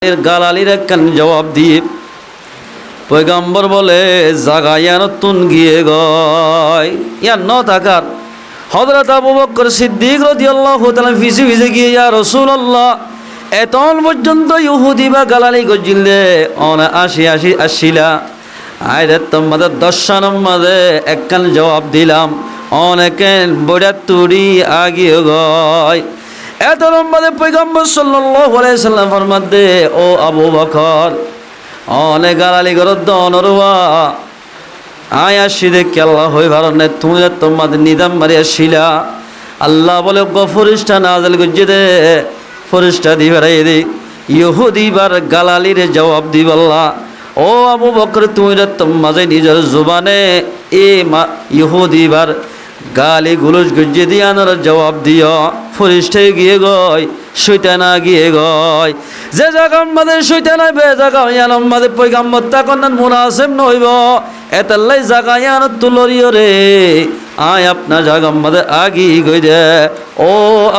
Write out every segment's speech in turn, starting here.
এর গালালির একখান জবাব দিয়ে পয়গম্বর বলে জাগাইয়া নতুন গিয়ে গয় ইয়া ন থাকার হযরত আবু বকর সিদ্দিক রাদিয়াল্লাহু তাআলা ভিজে ভিজে গিয়ে ইয়া রাসূলুল্লাহ এতন পর্যন্ত ইহুদি বা গালালি গজিলে অনা আসিলা আইরে তোমাদের দর্শনের মাঝে একখান জবাব দিলাম অনেকেন বড়া তুড়ি আগিয়ে গয় এত লম্বাদে পয়গম্বর সাল্লাল্লাহু আলাইহি সাল্লাম ফরমাদে ও আবু বকর অনেক গালালি গরদ অনরুয়া আয়া সিদে কেল্লা হই ভারনে তুমি তোমাদের নিদাম মারিয়া শিলা আল্লাহ বলে গফরিস্টা নাজল গজ্জে দে ফরিস্টা দি বেড়াই দে ইহুদি বার গালালির জবাব দিব আল্লাহ ও আবু বকর তুমি তোমাজে নিজের জুবানে এ ইহুদি বার গালি গুলুজ গজ্জে দিয়ানোর জবাব দিও ফরিস্টে গিয়ে গয় শৈতানা গিয়ে গয় যে জায়গার মাঝে শৈতান বে জায়গা ইয়ানোর মাঝে পয়গম্বর তাকন মুনাসিব নইব এতাল্লাই জায়গা ইয়ানোর তুলরিও রে আয় আপনার জায়গার মাঝে আগি গই দে ও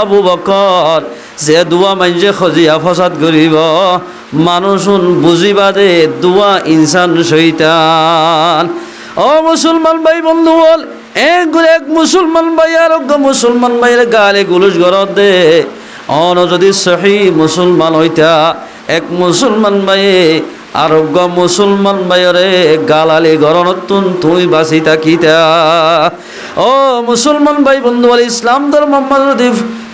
আবু বকর যে দুয়া মাইজে খজিয়া ফসাদ করিব মানুষুন বুঝিবা দে দুয়া ইনসান শৈতান ও মুসলমান ভাই বন্ধু বল এক মুসলমান ভাই আর মুসলমান ভাইয়ের গালে গুলুস গরদ দে অন যদি সহি মুসলমান হইতা এক মুসলমান ভাই আরোগ্য মুসলমান ভাইরে গালালি গরনতুন তুই বাঁচি থাকিতা ও মুসলমান ভাই বন্ধু বল ইসলাম ধর্ম যদি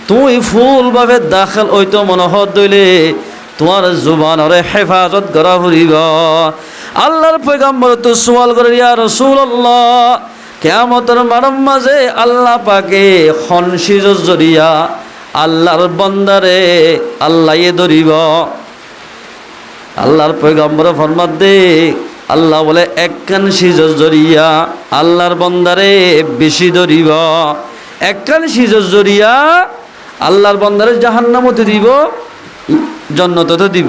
তুই ফুল ভাবে দাখিল হইতো মনোহর দইলে তোমার জুবানরে হেফাজত করা ফুরিব আল্লাহর পয়গম্বর তো সওয়াল করে ইয়া রাসূলুল্লাহ কিয়ামতের মাঠের মাঝে আল্লাহ পাকে খনসিজ জরিয়া আল্লাহর বান্দারে আল্লাহ ধরিব আল্লাহর পয়গম্বর ফরমাত দে আল্লাহ বলে একখান সিজ জরিয়া আল্লাহর বান্দারে বেশি ধরিব একখান সিজ জরিয়া আল্লাহর বান্দারে জাহান্নামতে দিব জান্নাততে দিব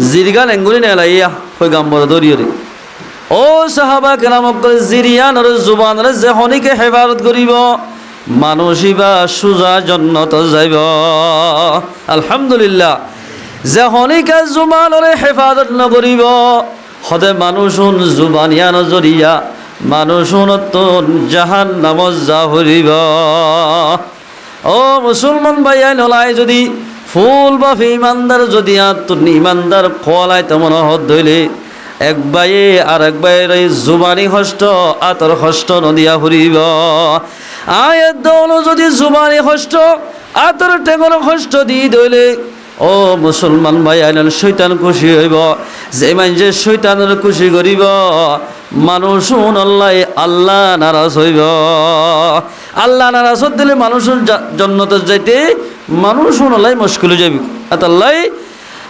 জিরগান এঙ্গুলি নেলাইয়া পয়গম্বর ধরিয়রে ও সাহাবা কেরাম করে জিরিয়ানর জুবানর যে হনিকে হেফাজত করিব মানুষিবা সুজা জান্নাত যাইব আলহামদুলিল্লাহ যে হনিকে জুবানরে হেফাজত নকরিব সদে মানুষুন জুবানিয়ান জরিয়া মানুষুন তোন জাহান্নামত যা হরিব ও মুসলমান ভাইয়া নলাই যদি ফুল বা ইমানদার যদি তোর ইমানদার খোয়ালাই তেমন হদ ধইলে এক বাইয়ে আর এক বাইয়ের এই জুবানি হষ্ট আতর হষ্ট নদিয়া ফুরিব আয়ের দৌল যদি জুবানি হষ্ট আতর টেঙর হষ্ট দি দইলে ও মুসলমান ভাই আইন শৈতান খুশি হইব যে যে শৈতানের খুশি করিব মানুষ আল্লাহ নারাজ হইব আল্লাহ নারাজ দিলে মানুষের জন্নত যাইতে মানুষ নলাই মুশকিল যাইব আতাল্লাই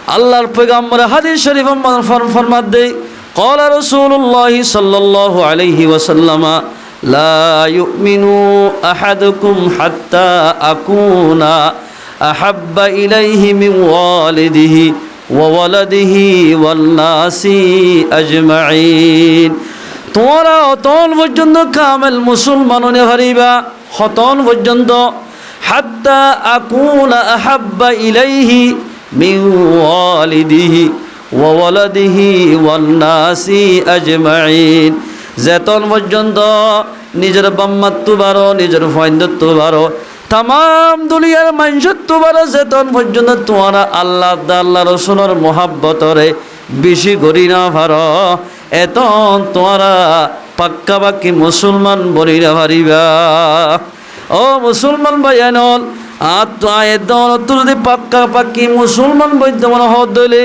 আল্লাহর পয়গম্বর হাদিস শরীফ ফরমাত দেই قال رسول الله صلى الله عليه وسلم لا يؤمن احدكم حتى اكون احب اليه من والده وولده والناس اجمعين তোমরা অতন পর্যন্ত কামেল মুসলমান হতে পারিবা হতন পর্যন্ত হাত্তা আকুনা আহাব্বা ইলাইহি মিন ওয়ালিদিহি ওয়া ওয়ালাদিহি ওয়ান নাসি আজমাইন যেতন পর্যন্ত নিজের বাম্মাত্ব বারো নিজের ফয়ন্দত্ব বারো তাম দুনিয়ার মানুষত্ব বারো যেতন পর্যন্ত তোমরা আল্লাহ রসুলের মহাব্বতরে বেশি করি না পারো এতন তোমরা পাক্কা বাক্কি মুসলমান বলি না পারিবা ও মুসলমান ভাইয়ানল আয়ের তোর যদি পাক্কা পাক্কি মুসলমান বৈদ্য মনে হদ দইলে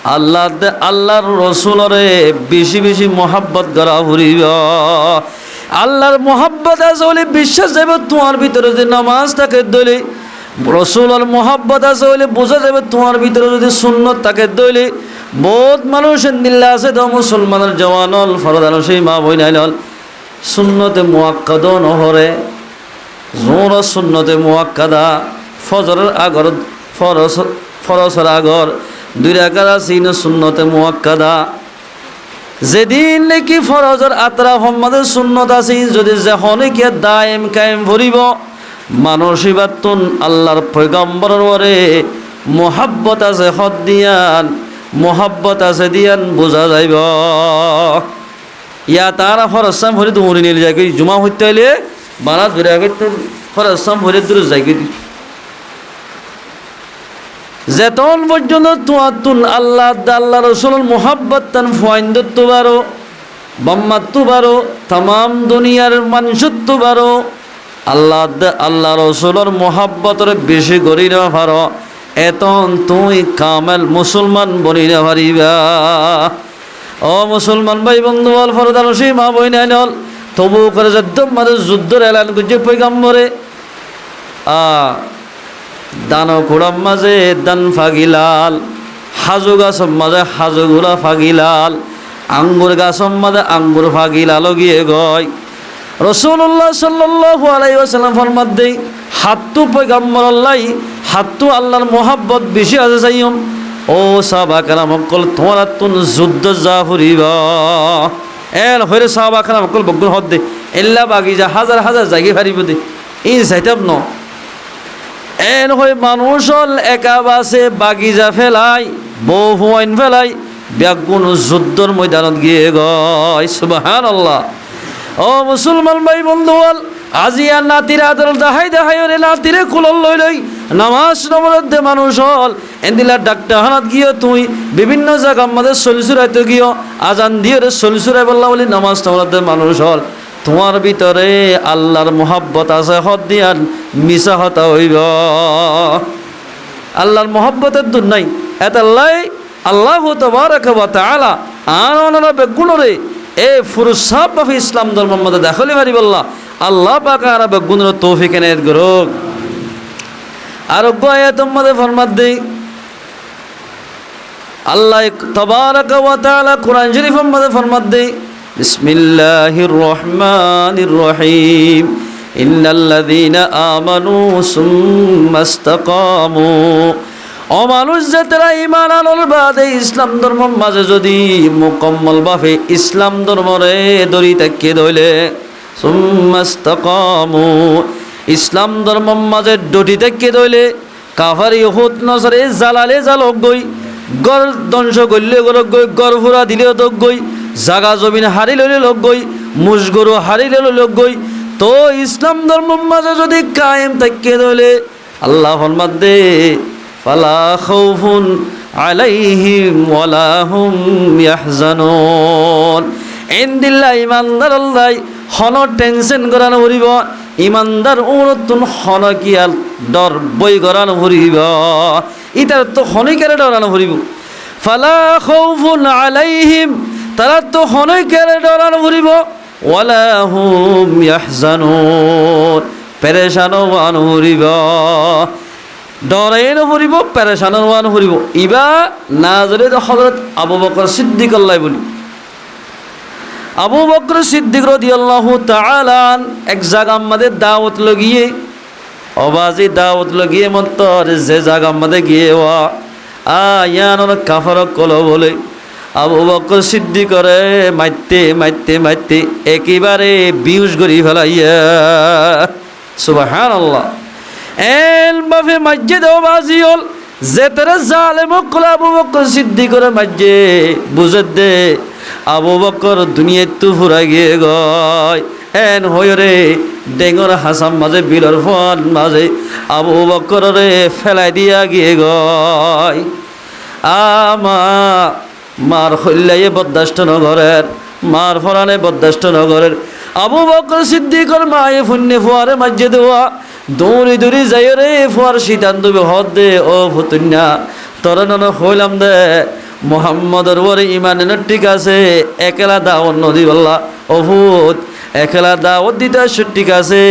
আল্লাহর রসুলরে বেশি বেশি মহাব্বত করা ফুরিব আল্লাহর মহাব্বত আছে বলে বিশ্বাস যাবে তোমার ভিতরে যদি নামাজ থাকে দইলে রসুলের মহাব্বত আছে বলে বোঝা যাবে তোমার ভিতরে যদি সুন্নত থাকে দইলে বহুত মানুষ দিল্লা আছে তো মুসলমানের জওয়ানল ফরদান সেই মা বই নাইল সুন্নতে মুআক্কাদা নহরে জোর সুন্নতে মুআক্কাদা ফজরের আগর ফরজের আগর দুই রাকাত সিন সুন্নতে মুআক্কাদা যেদিন নাকি ফরজের আতরাফ মধ্যে সুন্নত আছে যদি যখনই কি দায়েম কায়েম ভরিব মানুষ ইবাতুন আল্লাহর পয়গম্বরের ওরে মোহাব্বত আছে হদ দিয়ান, মোহাব্বত আছে দিয়ান বোঝা যাইব। ইয়া তারা ফরসাম ভরে দৌড়ি নিলে যাই জুমা হইতে হইলে বানা ধরে আগে ফরসাম ভরে দূরে যাই যেতন পর্যন্ত তুয়াতুন আল্লাহ আল্লাহ রসুলের মোহাব্বত তান ফুয়াইন্দত্ব বারো বাম্মাত্ব বারো তাম দুনিয়ার মানুষত্ব বারো আল্লাহ রসুলের মোহাব্বতরে বেশি করি না পারো এতন তুই কামেল মুসলমান বনি না পারিবা। ও মুসলমান ভাই বন্ধু বল ফরদার মা বই নাই নল তবু করে একদম মানে যুদ্ধের এলান করছে পৈগম্বরে দান কুড়াম মাঝে দান ফাগিলাল, হাজু গাছর মাঝে হাজু গুড়া ফাগিলাল, আঙ্গুর গাছর মাঝে আঙ্গুর ফাগিলাল গিয়ে গয়। রসুল্লাহ সাল্লাল্লাহু আলাইহি ওয়াসাল্লাম ফরমাত দেই হাতটু পয়গম্বর আল্লাহ হাতটু আল্লাহর মোহাব্বত বেশি আছে চাইম। ও সাহাবা কেরাম অকল তোমার তুন যুদ্ধ যা ফুরিবা এল হইরে সাহাবা কেরাম অকল বগুন হদ দে এল্লা বাগি যা হাজার হাজার জায়গায় ফারিব দে এই চাইতাম ন এন হয়ে মানুষ একা বাসে বাগিজা ফেলাই বউ হুয়াইন ফেলাই ব্যাগুন যুদ্ধর ময়দানত গিয়ে গয়। সুবহানাল্লাহ। ও মুসলমান ভাই বন্ধু বল আজিয়া নাতির আদর দেখাই দেখাই ওরে নাতিরে কুলল লই লই নামাজ নবরদ্দে মানুষ হল এন্দিলা ডাক্তার হানাত গিয়ে তুই বিভিন্ন জায়গা আমাদের সলিসুরাইতে গিয়ে আজান দিয়ে রে সলিসুরাই বললা বলি নামাজ নবরদ্দে মানুষ হল তোমার ভিতরে আল্লাহর মোহাব্বত আছে হদ দিয়ান মিশা হতা হইব। আল্লাহর মোহাব্বতের দূর নাই এতাল্লাই আল্লাহ তাবারাকা ওয়া তাআলা আননা বেগুনরে এ ফুরসাব বাফি ইসলাম ধর্মের মধ্যে দেখালি মারি বললা আল্লাহ পাক আর বেগুনের তৌফিক এনায়েত করুক। আরোগ্য আয়াতের মধ্যে ফরমাত দেই আল্লাহ তাবারাকা ওয়া তাআলা কোরআন শরীফের মধ্যে ফরমাত দেই বিসমিল্লাহির রহমানির রহিম ইন্নাল্লাযীনা আমানু সুম্মা ইসতাকামু। ও মানুষ যে তারা ঈমান আনার বাদে ইসলাম ধর্মের মাঝে যদি মুকম্মল ভাবে ইসলাম ধর্মরে দড়ি তাকিয়ে ধইলে সুম্মা ইসতাকামু ইসলাম ধর্মের মাঝে ডটি তাকিয়ে ধইলে কাফারি হুত নসরে জালালে জালক গই গর ধ্বংস করলে গরক গই গর ফুরা দিলেও তো গই জাগা জমিন হারিলে লোক গই মুজগরু হারিলে লোক গই তো ইসলাম ধর্মের মাঝে যদি কায়েম তাকিয়ে ধইলে আল্লাহ ফরমাত দে ফালা খাউফুন আলাইহিম ওয়ালা হুম ইয়াহজানুন। ইনদিল্লাহ ইমানদার আল্লাহ হন টেনশন করানো ভরিব ইমানদার উনতুন হন কিয়াল ডর বই করানো ভরিব ইতার তো হনিকারে ডরানো ভরিব। ফালা খাউফুন আলাইহিম তারা তো হনিকারে ডরানো ভরিব ওয়ালা হুম ইয়াহজানুন পেরেশানো বানো ভরিব ডরাইনো ভরিব পেরেশানো বানো ভরিব। ইবা নাজরে হযরত আবু বকর সিদ্দিক আল্লাহ বলি আবু বকর সিদ্দিক রাদিয়াল্লাহু তাআলা এক জায়গা আমাদের দাওয়াত লাগিয়ে অবাজি দাওয়াত লাগিয়ে মন্তর যে জায়গা আমাদের গিয়ে ওয়া আয়ানোর কাফার কলো বলে আবু বকর সিদ্দিক করে মাইতে মাইতে মাইতে একেবারে বিউশ গরি ফেলাইয়া। সুবহানাল্লাহ। এল বাফে মসজিদ অবাজি হল যে তেরে জালেম কলা আবু বকর সিদ্দিক করে মসজিদ বুঝে দে আবু বকর দুনিয়ায় তু ফুরাই গিয়ে গয় এন হয়রে ডেঙ্গর হাসাম মাঝে বিলর ফোন মাঝে আবু বকর রে ফেলাই দিয়া গিয়ে গয়। আমা মার হইলাইয়ে বরদাস্ত নগরের মার ফরানে বরদাস্ত নগরের আবু বকর সিদ্দিকর মায়ে ফুন্নে ফুয়ারে মসজিদ হওয়া দৌড়ি দৌড়ি যাই রে ফুয়ার শীতান তুমি হদ দে ও ফুতুন্যা তোর নন হইলাম দে মোহাম্মদর ওরে ইমান ঠিক আছে একলা দাওয়াত নদী বললা অভূত একলা দাওয়াত দিতে ঠিক আছে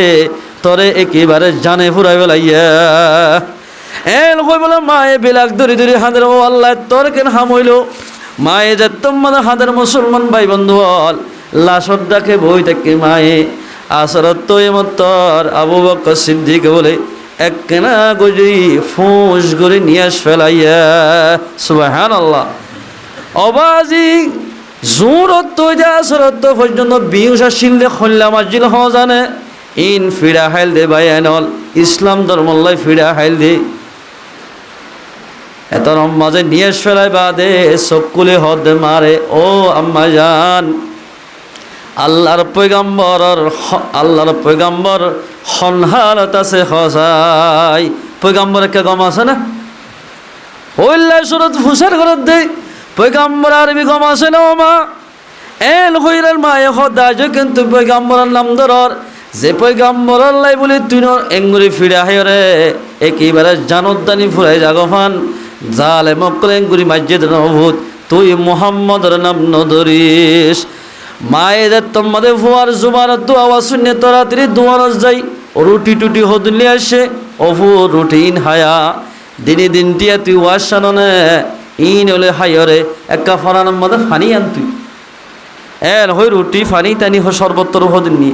তোরে একেবারে জানে ফুরাই বেলাইয়া এল কই বলে মায়ে বিলাক দৌড়ি দৌড়ি হাঁদের ও আল্লাহ তোর কেন হাম হইল মায়ে যে তোমার হাঁদের মুসলমান ভাই বন্ধু বল লাশর ডাকে বই থেকে মায়ে আসরত তো এমত্তর আবু বকর সিদ্দিক বলে এক কেনা গজি ফুঁস করে নিয়াস ফেলাইয়া। সুবহানাল্লাহ। অবাজি জোরত তো যা আসরত পর্যন্ত বিউসা শিললে খল্লা মাজিল হওয়া জানে ইন ফিরা হাইল দে বায়ানল ইসলাম ধর্মল্লাই ফিরা হাইল দে এত মাঝে নিয়ে ফেলাই বাদে চকুলে হদ মারে ও আম্মা জান আল্লাহর পয়গম্বর হনহালত আছে হসাই পয়গম্বর কে গম আছে না হইল্লা সুরত ফুসার ঘরত দে পয়গম্বর আরবি গম আছে না মা এল হইরার মায়ে হদাজ কিন্তু পয়গম্বরের নাম ধরর যে পয়গম্বর আল্লাহ বলি তুই এঙ্গুরি ফিরে হায়রে একেবারে জানদানি ফুরাই জাগফান জালে মক্কল এঙ্গুরি মসজিদ নভূত তুই মুহাম্মদর নাম নদরিস মায়ে যে তোমাদের ফুয়ার জুমার দোয়া শুনে তরাতরি দোয়ার যাই রুটি টুটি হদুলি আসে অফু রুটিন হায়া দিনে দিনটিয়া তুই ওয়াসাননে ইন হলে হায়রে একা ফরানোর মধ্যে ফানি আন তুই এর হই রুটি ফানি তানি সর্বত্র হদিনি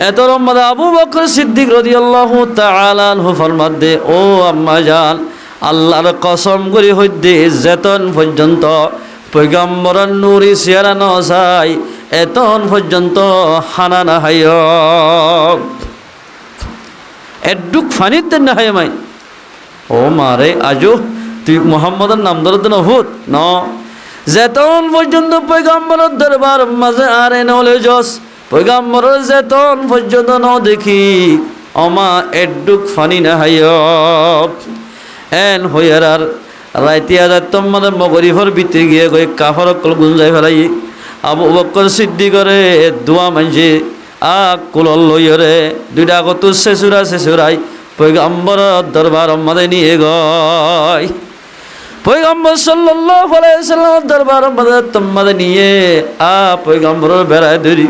এত রম্মাদা আবু বকর সিদ্দিক রাদিয়াল্লাহু তাআলা আনহু ফরমাত দে ও আম্মা জান আল্লাহর কসম করি হইতে যেতন পর্যন্ত পয়গম্বরের নূরি চেহারা নসাই এতন পর্যন্ত হানা না হাই এডুক ফানিতে না হাই মাই ও মারে আজো তুই মুহাম্মদের নাম ধরে না হুত ন যেতন পর্যন্ত পয়গম্বরের দরবার মাঝে আরে নলে জস পয়গম্বরের যেতন পর্যন্ত ন দেখি অমা এডুক ফানি না হাই এন হইয়ার আর রাইতিয়া যাইতম মানে মগরিফর ভিতরে গিয়ে গই কাফর কল গুঞ্জাই ফেলাই আবু বকর সিদ্দিকরে দোয়া মানছে কুলল লইরে দুইটা কত শেষুরাই পয়গম্বর দরবার মাঝে নিয়ে গয় পয়গম্বর সাল্লাল্লাহু আলাইহি ওয়াসাল্লাম দরবার মাঝে নিয়ে পয়গম্বরের বেড়ায় ধরি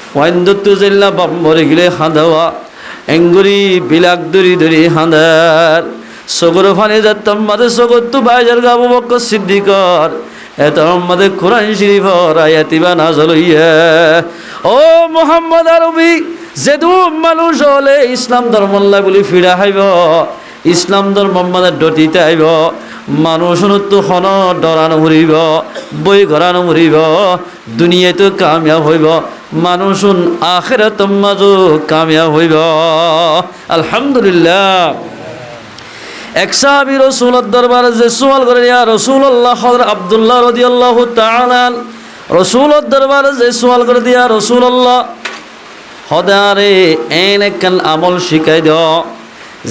ফাইন্দতু জিল্লা বাম্মরে গিলে হাঁদাওয়া এঙ্গুরি বিলাক ধরি হাঁদার সগর ফানে যাতাম মাঝে সগর তু বাইজার আবু বকর সিদ্দিকর এত আমাদের কোরআন শরীফর আয়াতিবা নাযিল হইয়া ও মুহাম্মদ আরবি যেদু মানুষ হলে ইসলাম ধর্মল্লা বলি ফিরা হাইব ইসলাম ধর্ম মানে ডটিতে আইব মানুষ তো হন ডরানো মরিব বই ঘরানো মরিব দুনিয়াতে কামিয়াব হইব মানুষ আখিরাত মাজো কামিয়াব হইব আলহামদুলিল্লাহ এক সাহাবী রাসূলের দরবারে যে সওয়াল করে ইয়া রাসূলুল্লাহ হযরত আব্দুল্লাহ রাদিয়াল্লাহু তাআলা রাসূলের দরবারে যে সওয়াল করে দিয়া রাসূলুল্লাহ হদারে এনেকান আমল শিখাই দাও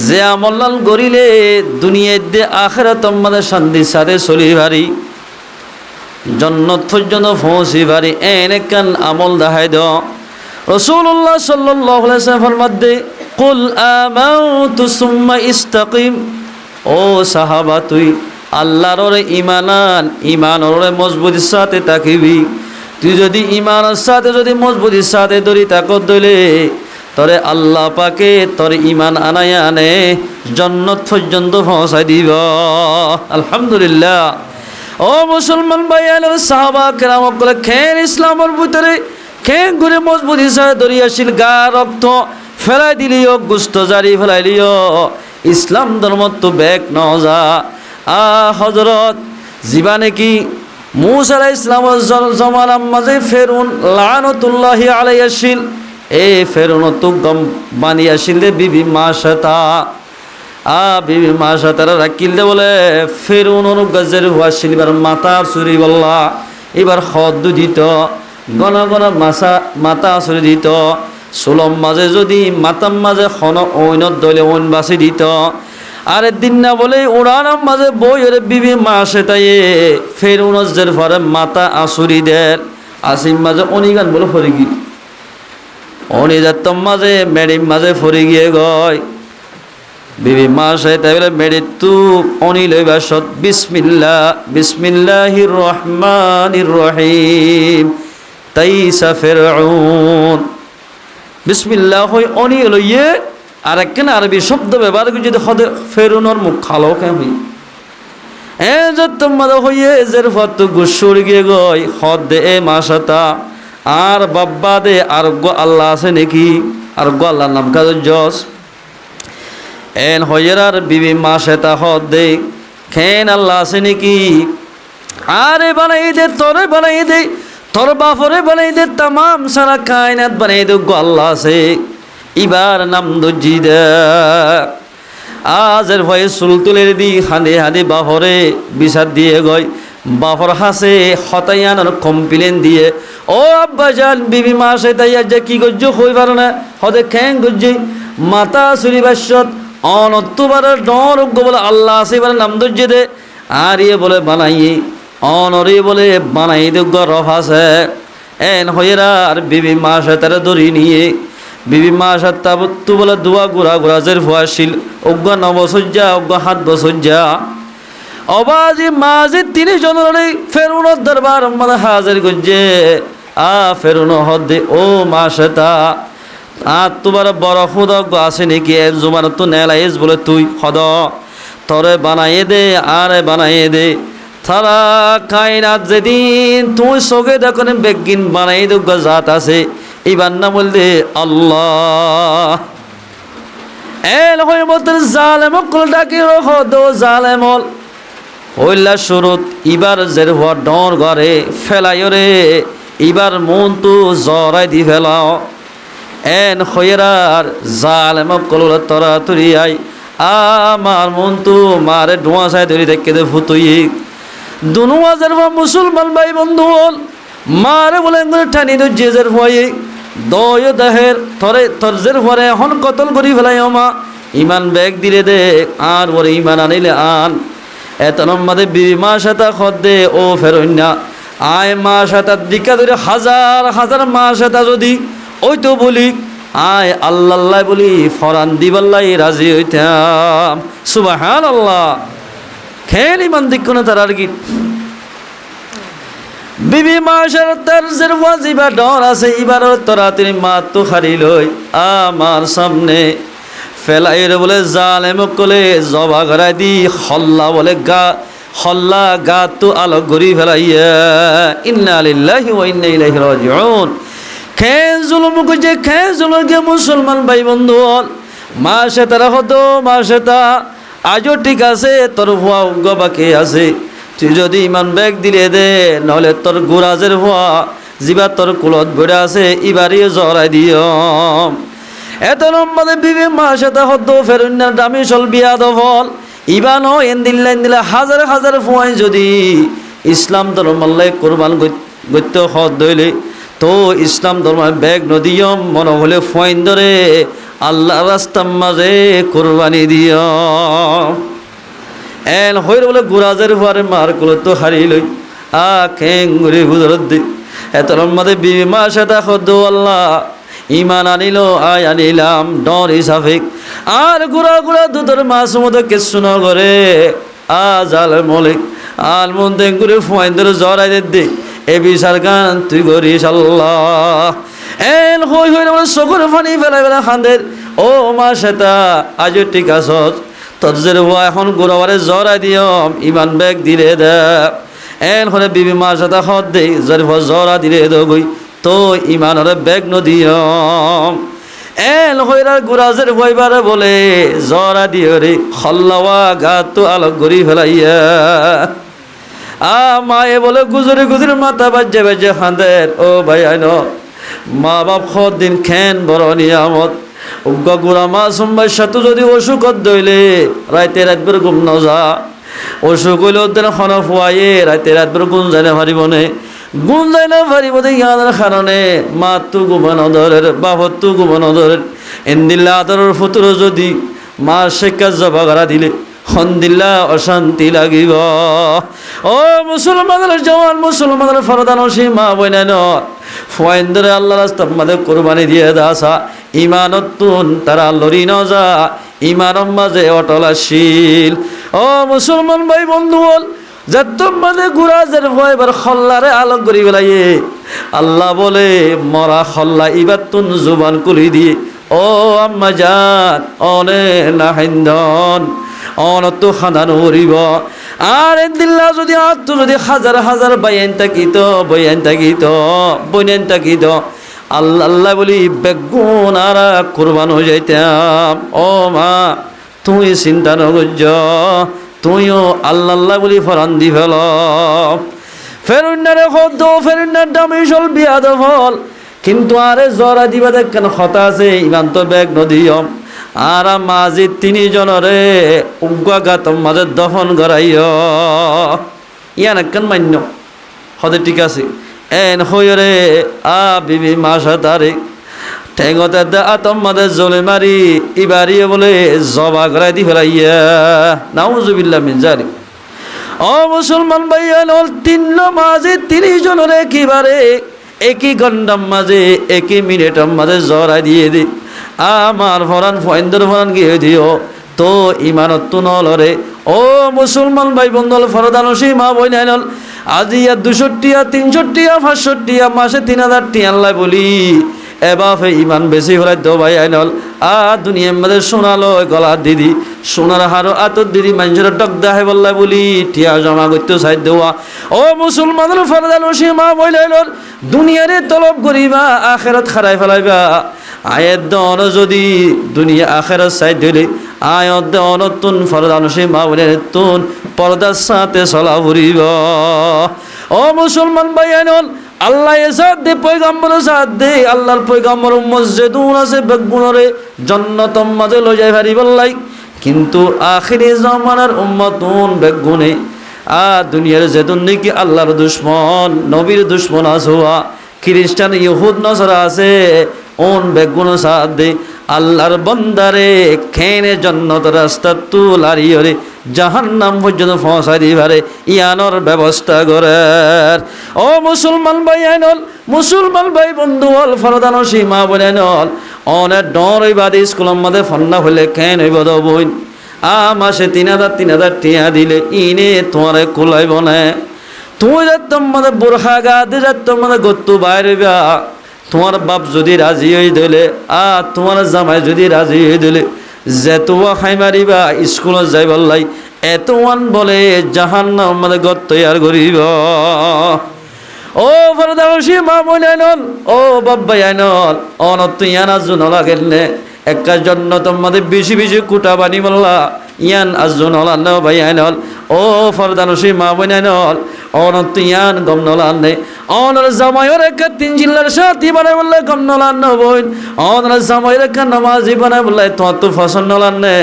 যে আমল করিলে দুনিয়াতে আখিরাত আমাদের শান্তি সাথে চলি পারি জান্নাত পর্যন্ত পৌঁছি পারি এনেকান আমল দেখাই দাও রাসূলুল্লাহ সাল্লাল্লাহু আলাইহি ওয়াসাল্লাম ফরমাতে কুল আমানতু সুম্মা ইস্তাকিম ও সাহাবা তুই আল্লাহর ইমানের মজবুতির সাথে তাকিবি তুই যদি ইমানের সাথে যদি মজবুতির সাথে ধরি তাকত দইলে তরে আল্লাহ পাকে তোর ইমান আনে জান্নাত পর্যন্ত পৌঁছাই দিব আলহামদুলিল্লাহ ও মুসলমান ভাই সাহাবা কেরাম বলে খেন ইসলামের ভিতরে খেন ঘুরে মজবুতির সাথে ধরি আসিল গা রক্ত ফেলাই দিলিও গুস্ত জারি ফেলাইলিও ইসলাম ধর্ম তো ব্যাগ নজা হযরত জীবানে কি মুসা আলাইহিস সালামের জমানার মাঝে ফেরউন লানাতুল্লাহি আলাইহি আসিল এ ফেরউন তো গম বানি আসিল বিবি মাশাতা বিবি মাশাতারা রাখিল বলে ফেরউন গজের হওয়াছিল এবার মাথা চুরি বললা এবার খদ দিত গণ মাথা চুরি দিত সুলম মাঝে যদি মাতাম মাঝে খন ঐনত দলে ঐন বাছি দিত আরে দিন না বলে উড়ানার মাঝে বইয়ের বিবি মাসে তাই ফেরউনের পরে মাথা আসুরি দের আসিম মাঝে অনিগান বলে ফরি গি অনি যাতম মাঝে মেডিম মাঝে ফরি গিয়ে গয় বিবি মাসে তাই বলে মেডি তু অনি লইবা সত বিসমিল্লাহির রহমানির রহিম তাইসা ফেরউন বিসমিল্লাহ হই অনি লইয়ে আর একখানে আরবি শব্দ ব্যবহার করে যদি হদে ফেরুনোর মুখ খালো কে হই এ যত মাদা হইয়ে এজের ফত গুসুর গিয়ে গই হদ দে এ মাসাতা আর বাব্বা দে আর গো আল্লাহ আছে নাকি আর গো আল্লাহর নাম কাজ জস এন হইয়ের আর বিবি মাসাতা হদ দে খেন আল্লাহ আছে নাকি আরে বানাই দে তোরে বানাই দে তোর বাপরে বানাই দে তাম সারা কায়নাত বানাই দে গো আল্লাহ আছে এবার নাম দজি দে আজের ভয়ে চুল তুলে দি হাঁদি হাঁদি বাহরে বিচার দিয়ে গয় বাপর হাসে হতাইয়ানোর কমপ্লেন দিয়ে ও আব্বা যান বিবি মা সে তাই আজ কি গজ্য হই পারে না হদে খ্যাং গজ্জি মাতা চুরি বাস্যত অনত্তুবার ডর বলে আল্লাহ আছে এবার নাম দর্জে দে আর ইয়ে বলে বানাই অনরে বলে বানাই দুগ্গ রফ আছে এন হইরা আর বিবি মা সে তারা দড়ি নিয়ে বিবি মা সাত তাবত্তু বলে দুয়া গুড়া গুড়াজের ফুয়াশিল অজ্ঞ 9 বছর যা অজ্ঞ 7 বছর যা অবাজি মাঝে 3 জনের ফেরুনের দরবার মানে হাজির গজ্জে ফেরুন হদে ও মা সেতা আর তোমার বড় খুদ আছে নাকি জুমান তো নেলাইস বলে তুই হদ তরে বানাইয়ে দে আরে বানাইয়ে দে তারা কায়নাত যেদিন তুই চোখে দেখুন বেগিন বানাই দুগ্গ জাত আছে এবার না বলতে আল্লাহ এল হয়ে মতের জালেমক ডাকি রহ দো জালেমল হইলা শুরুত ইবার জের হওয়া ডর ঘরে ফেলাই রে ইবার মন তো জরাই দি ফেলাও এন হইরার জালেমক কলরা তরা তুরি আই আমার মন তো মারে ডোয়া চাই ধরি দেখে দে ফুতুই দুনু হাজার মুসলমান ভাই বন্ধু হল মারে বলে ঠানি দু জেজের ভয়ে দয় দেহের থরে তর্জের ভরে এখন কতল করি ফেলাই মা ইমান ব্যাগ দিলে দে আর ওরে ইমান আনিলে আন এত নম্বরে বিবি মা সাথে খদ্দে ও ফেরন্যা আয় মা সাথে দিকা ধরে হাজার হাজার মা সাথে যদি ওই তো বলি আয় আল্লাহ বলি ফরান দিবাল্লাই রাজি হইতাম সুবহানাল্লাহ খেল ইমান দিক না তার আর কি বিবি মাসের তরজের ওয়াজিবা ডর আছে এবার তোরা তিনি মা তো হারি লই আমার সামনে ফেলাইর বলে জালেম কলে জবা গড়াই দি হল্লা বলে গা হল্লা গা তো আলো গড়ি ফেলাইয়া ইন্না লিল্লাহি ওয়া ইন্না ইলাইহি রাজিউন খে জুলুম কইছে খে জুলুম কে মুসলমান ভাই বন্ধু মা সে তারা হতো মা সে তা আজও ঠিক আছে তোর ভুয়া বাকি আছে তুই যদি ইমান ব্যাগ দিলে দে নহলে তোর গুরাজের ভুয়া জিবা তোর কুলত ভরে আছে ইবারই জড়াই দিও এত নম্বরে বিবি মা সাথে হদ্দ ফেরুন্নার দামি চল বিয়া দফল ইবানো এন দিল্লা হাজার হাজার ফুয়াই যদি ইসলাম ধর্ম আল্লাহ কোরবান গত্য হদ দইলে তো ইসলাম ধর্ম ব্যাগ নদিয়ম মনে হলে ফুয়াইন ধরে আল্লাহ রাস্তার মাঝে কোরবানি দিও এন হইর বলে গুরাজের ভরে মার কুলো তো হারি লই খেং ঘুরে বুঝরত দি এত নম্বরে বিবি মা সাথে হদ্দ আল্লাহ ইমান আনিল আয় আনিলাম ডর হিসাবে আর গুড়া গুড়া দুধের মাছ মতো কিছু ন করে আল মলিক আল মধ্যে ঘুরে ফুয়াইন ধরে জড়াই দে এ বিচার গান তুই করিস আল্লাহ এন হই হই বলে চকুর পানি ফেলাই ফেলা খান্দের ও মা সেতা আজও ঠিক আছ তর্জের হওয়া এখন গুড়াবারে জড়াই দিয়ম ইমান ব্যাগ দিলে দে এন হলে বিবি মা সেতা খত দেই জরা দিলে দই তো ইমানরে ব্যাগ নদিয়ম এন হইরার গুরাজের ভয়বারে বলে জরা দিও রে খল্লাওয়া গা তো আলোক গড়ি ফেলাইয়া মায়ে বলে গুজরে গুজরে মাথা বাজে বাজে খান্দের ও ভাই আইন মা বাপ দিন খেন বড় নিয়ামত উগ্র গুড়া মা সোমবার সাথে যদি অসুখত দইলে রাইতে রাতবার ঘুম ন যা অসুখ হইলে ওদের খানা ফুয়াইয়ে রাইতে রাতবার গুণ জানে পারিব নে গুণ যায় না পারিব ইয়াদের কারণে মা তো ঘুমানো ধরের বাপর তো ঘুমানো ধরের এন্দিল্লা আদরের ফুতুর যদি মা শেখা জবা করা দিলে হন্দিল্লা অশান্তি লাগিব ও মুসলমানের জওয়ান মুসলমানের ফরদান মা বইনাই ফয়েন ধরে আল্লাহ রাস্তার মাঝে কোরবানি দিয়ে দাসা ইমানতুন তারা লড়ি ন যা ইমানের মাঝে অটলাশীল ও মুসলমান ভাই বন্ধু বল যত মাঝে গুরাজের ভয় এবার খল্লারে আলোক করি বেলাইয়ে আল্লাহ বলে মরা খল্লা ইবার তুন জুবান কুলি দিয়ে ও আম্মা জান অনে নাহিন্দন অনত খানান হরিব আর দিল্লা যদি আত্ম যদি হাজার হাজার বাইন তাকিত বইন তাকিত বইনেন তাকিত আল্লাহ আল্লাহ বলি বেগুন আর কুরবান হয়ে যাইতাম ও মা তুই চিন্তা নগর্য তুইও আল্লাহ আল্লাহ বলি ফরান দি ফেল ফেরুন্নারে হদ্দ ফেরুন্নার দামি চল বিয়াদ ফল কিন্তু আরে জরা দিবা দেখ কেন কথা আছে ইমান তো ব্যাগ নদীয়ম আর মাঝি 3 জনরে উগ্গা গাতম মাঝে দফন করাইয় ইয়ান একখান মান্য হদে ঠিক আছে এন হইরে বিবি মাসা তারে ঠেঙতে আতম মাঝে জলে মারি ইবারিয়ে বলে জবা করাই দি ফেলাইয়া নাউজুবিল্লাহ মিন জালিক। ও মুসলমান ভাইয়ান 3 মাঝে 30 জনরে একেবারে একই ঘন্টার মাঝে একই মিনিটের মাঝে জড়াই দিয়ে দি আমার ফরান ফয়েন্দর ফরান গিয়ে দিও তো ইমানত তো নলরে। ও মুসলমান ভাই বন্ধল ফরদানসী মা বই নাইনল আজি 200 টিয়া 300 টিয়া 500 টিয়া মাসে 3000 টিয়া আল্লাহ বলি এবাফে ইমান বেশি হলে তো ভাই আইনল দুনিয়ার মধ্যে সোনালো গলা দিদি সোনার হারো আতর দিদি মানুষের টক দাহে বললাই বলি টিয়া জমা করতে চাই দেওয়া। ও মুসলমানের ফরদানসী মা বই নাইনল দুনিয়ারে তলব করিবা আখেরাত খারাই ফেলাইবা আয়ের দন যদি দুনিয়া আখেরাত চাই দিলে আয়ত দন তুন ফরদানসী মা বলে তুন পর্দার সাথে চলা ফুরিব। ও মুসলমান ভাই আইনল আল্লাহ সাথ দে পয়গম্বর সাথ দে আল্লাহর পয়গম্বর মসজিদুন আছে বেগুনরে জান্নাতম মাঝে লই যাই পারি বললাই কিন্তু আখিরি জামানার উম্মতুন বেগুনে দুনিয়ার যেতুন নাকি আল্লাহর দুশ্মন নবীর দুশ্মন আসোয়া খ্রিস্টান ইহুদ নসরা আছে ওন বেগুন সাথ দে আল্লাহর বন্দারে খেনে জান্নাত রাস্তা তুলারিয়রে জাহান্নাম পর্যন্ত পৌঁছাই দিবারে ইয়ানোর ব্যবস্থা করে। ও মুসলমান ভাই আইনল মুসলমান ভাই বন্ধু হল ফরদানসী মা বলে নল অনেক ডর বাদী স্কুলের মধ্যে ফন্না হলে খেন হইব বইন মাসে 3000 টিয়া দিলে ইনে তোমারে কুলাইব না তুমি যাত্তম মধ্যে বোরখা গা দিয়ে যাত্তম মধ্যে গত্তু বাইরে বা তোমার বাপ যদি রাজি হয়ে দিলে তোমার জামাই যদি রাজি হয়ে দিলে যেতুয়া খাই মারিবা স্কুলত যাই বললাই এতওয়ান বলে জাহান্নাম মানে গত তৈয়ার করিব। ও ফরদানসী মা বলে আইনল ও বাব্বাই আইনল অনত ইয়ান আজুন লাগেন নে একটা জন্য তোমাদের বেশি বেশি কুটা বানি বললা ইয়ান আজুন হলান ভাই আইনল ও ফরদানসী মা বলে আইনল অনত ইয়ান গম নলান নে অনর জামাইয়ের একটা 3 জিল্লার সাথী বানাই বললে গম নলান বইন অনর জামাইয়ের একটা নামাজি বানাই বললে তোমার তো ফসল নলান নে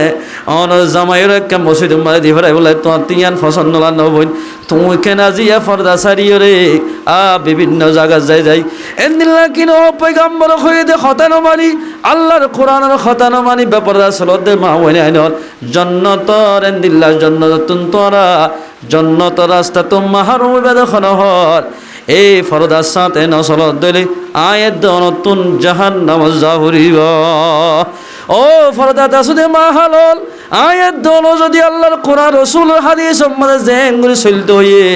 অনর জামাইয়ের একটা মসজিদ মারে দি ভরাই বললে তোমার তিয়ান ফসল নলান বইন তুমি কেন আজিয়া ফর্দা সারিও রে বিভিন্ন জায়গা যাই এন্দিল্লা কিনো পয়গম্বর হয়ে দে খতানো মানি আল্লাহর কোরআনের খতানো মানি বেপরদা সলদ মা বইন আইনল জান্নাতর এন্দিল্লা জান্নাতুন তোরা জন্নত রাস্তা তো মাহরুম বেদখন হল এই ফরদার সাথে নসলত দিলে আয়ের নতুন জাহান্নাম যাবরিব। ও ফরদা তাসুদে মাহালল আয়ের দল যদি আল্লাহর কোরআন রাসূল হাদিস সম্বন্ধে জেন করে চলতে হইয়ে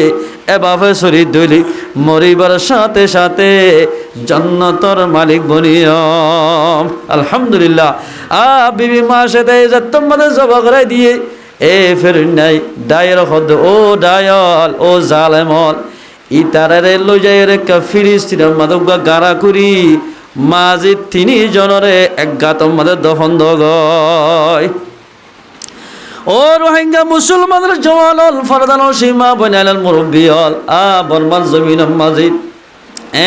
এভাবে শরীর দইলি মরিবার সাথে সাথে জান্নাতের মালিক বনিয়ম। আলহামদুলিল্লাহ বিবি মা সাথে যাত্তম মধ্যে জবা করাই দিয়ে ফের নাই ডায়ের হদ ও ডায়ল ও জালেমল ইতারে লই যায় রে ফিলিস্তিন মাদক গারা করি মাঝে 3 জনরে এক গাতম মাঝে দফন দগয়। ও রোহিঙ্গা মুসলমানের জওয়ানল ফরদানসী মা বনাইল মুরব্বী হল বর্মার জমিন মাঝে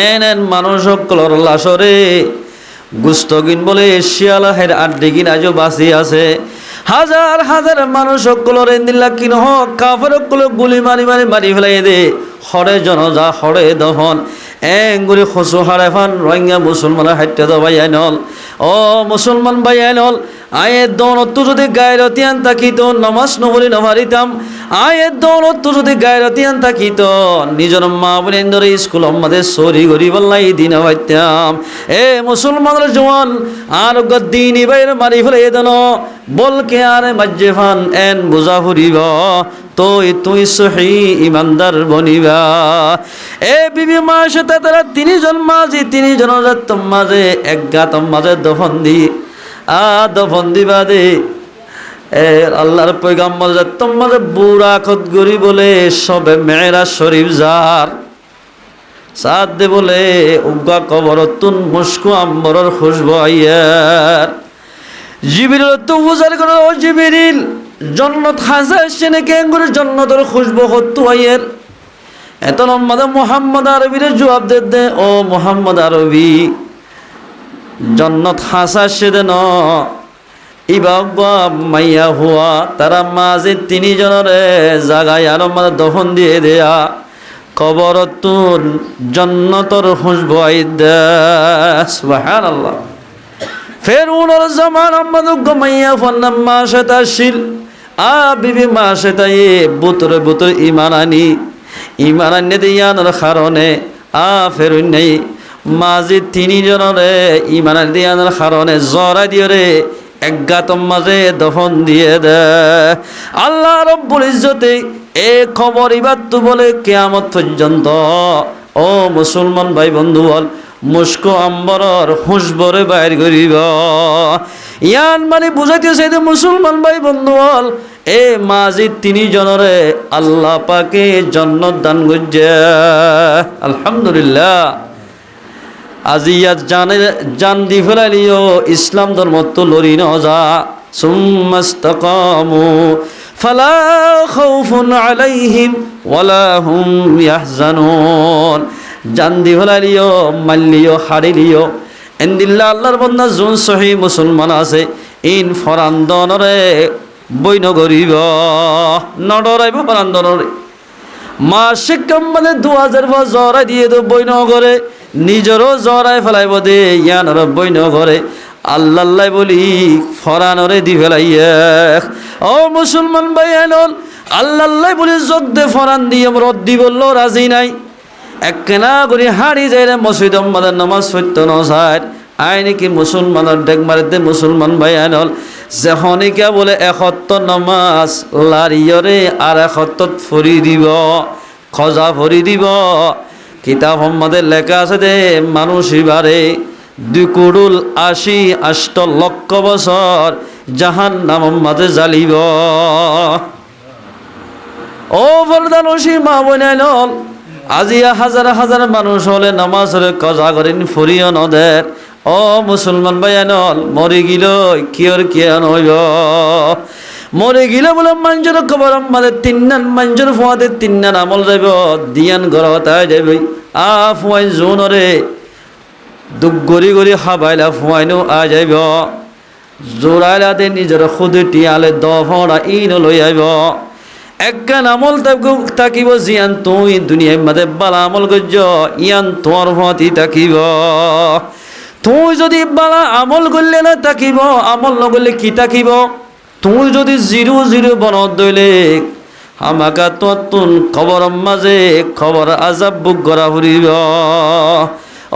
এন মানুষ সকলের লাশরে গুস্তগিন বলে শিয়ালাহের 8 দিন আজও বাঁচি আছে হাজার হাজার মানুষ সকলের এন্দিল্লা কিন হোক কাফের সকলে গুলি মারি মারি মারি ফেলাই দে হরে জনজা হরে দহন এঙ্গুরি খসু হারে ফান রোহিঙ্গা মুসলমানের হাইটে দবাই আইনল। ও মুসলমান ভাই আইনল আয়ের দৌলত যদি গায়রতিয়ান থাকিত নমাজ নবলি নভারিতাম আয়ের দৌলত যদি গায়রতিয়ান থাকিত নিজের মা বোনের ধরে স্কুল আমাদের সরি গরি বললাই দিন হইতাম। এ মুসলমানের জওয়ান আর দিন বাইরে মারি ফেলে দেন বলকে আর মাজ্জে ফান এন বোঝা ফুরিব তুই সহি ইমানদার বনিবা। এ বিবি মা সাথে তারা 3 জন মাঝি 3 জন মাঝে এক গাতম মাঝে দফন দি দফন দিবা দে আল্লাহর পয়গম্বর যাত্তম মাঝে বুড়া খত গরি বলে সবে মেয়েরা শরীফ যার সাদ দে বলে উগা কবরতুন মুস্কু আম্বরর খুশবু আইয়ার জিবরিল তো বুঝার করে ও জিবরিল জন্নত হাজার সেনে কেন করে জন্নতের খুশবু হতো আইয়ের এত লম্বা মোহাম্মদ আরবির জবাব দে ও মোহাম্মদ আরবি জন্নত হাসার সে দেন ইবাবা মাইয়া হুয়া তারা মাঝে তিনজনরে জাগায় আর মানে দফন দিয়ে দেয়া কবরতুন জন্নতর খুশবু আইদা সুবহানাল্লাহ। ফেরউনের জামান আমাদের গমাইয়া ফন্নাম মাসে তাশিল আ বিবি মাসে তাই বুতরে বুতরে ইমান আনি দিয়ানোর কারণে ফেরুন নেই মাঝে তিনজনরে ইমান দিয়ানোর কারণে জরা দিয়ে রে একগাতম মাঝে দফন দিয়ে দে। আল্লাহ রব্বুল ইজ্জতে এ খবর ইবাদতু বলে কিয়ামত পর্যন্ত ও মুসলমান ভাই বন্ধু বল মুস্কো আম্বরর খুশবরে বাইর করিব। ইয়ান মানে বুঝাইতেছে যে মুসলমান ভাই বন্ধু বল এ মাঝে তিনজনরে আল্লাহ পাকে জান্নাত দান করছে আলহামদুলিল্লাহ। আজি ইয়াত জান দি ফেলাইলিও ইসলাম ধর্ম তো লরি ন যা সুম্মাস্তাকামু ফালা খাউফুন আলাইহিম ওয়ালা হুম ইয়াহজানুন। জান দি ফেলাইলিও মাল্লিও হারিলিও এন্দিল্লা আল্লাহর বান্দা জুন সহি মুসলমান আছে ইন ফরান্দনরে বৈন করিব নডরাইব ফরান্দনরে মাসিক মানে 2000 জরাই দিয়ে তো বৈন করে নিজেরও জরাই ফেলাইব দে ইয়ানর বৈন করে আল্লাহ বলি ফরানরে দি ফেলাইয়া ও মুসলমান ভাই আনল আল্লাহ বলি যোগ দে ফরান দিয়ে রদ দি বললো রাজি নাই একনা করে হাড়ি যায় রে মসজিদ আমাদের নামাজ সত্য নসায় আইনি কি মুসলমানের ডেক মারি দে মুসলমান ভাই আনল যখনইকা বলে 71 নামাজ লারিয়রে আর 71 ফরি দিব খজা ফরি দিব। কিতাব আমাদের লেখা আছে দে মানুষ এবারে 2,80,8 বছর জাহান নাম মাঝে জ্বালিব। ও বরদানসী মা বোনেল আজিয়া হাজার হাজার মানুষ হলে নামাজের কজা করেন ফুরিও নদের ও মুসলমান ভাইয়ানল মরে গিল কিয়র কিয়ান হইব মরে গিল বলে মানুষের খবর আমাদের 3 নান মানুষের ফুয়াতে 3 নান আমল যাইব দিয়ান গড়তায় যাইব ফুয়াই জোনরে দুঃখ গড়ি গড়ি হাবাইলা ফুয়াইনো যাইব জোরাইলাতে নিজের খুদে টিয়ালে দফড়া ইন লই আইব একখান আমল তাকিব জিয়ান তুই দুনিয়ার মাঝে বালা আমল গজ্জ ইয়ান তোর ভতি তাকিব। তুই যদি বালা আমল করলে না তাকিব আমল নগরলে কি তাকিব তুই যদি 0 বনত দইলে আমাকা তুন খবর মাঝে খবর আজাব বুক করা ফুরিব।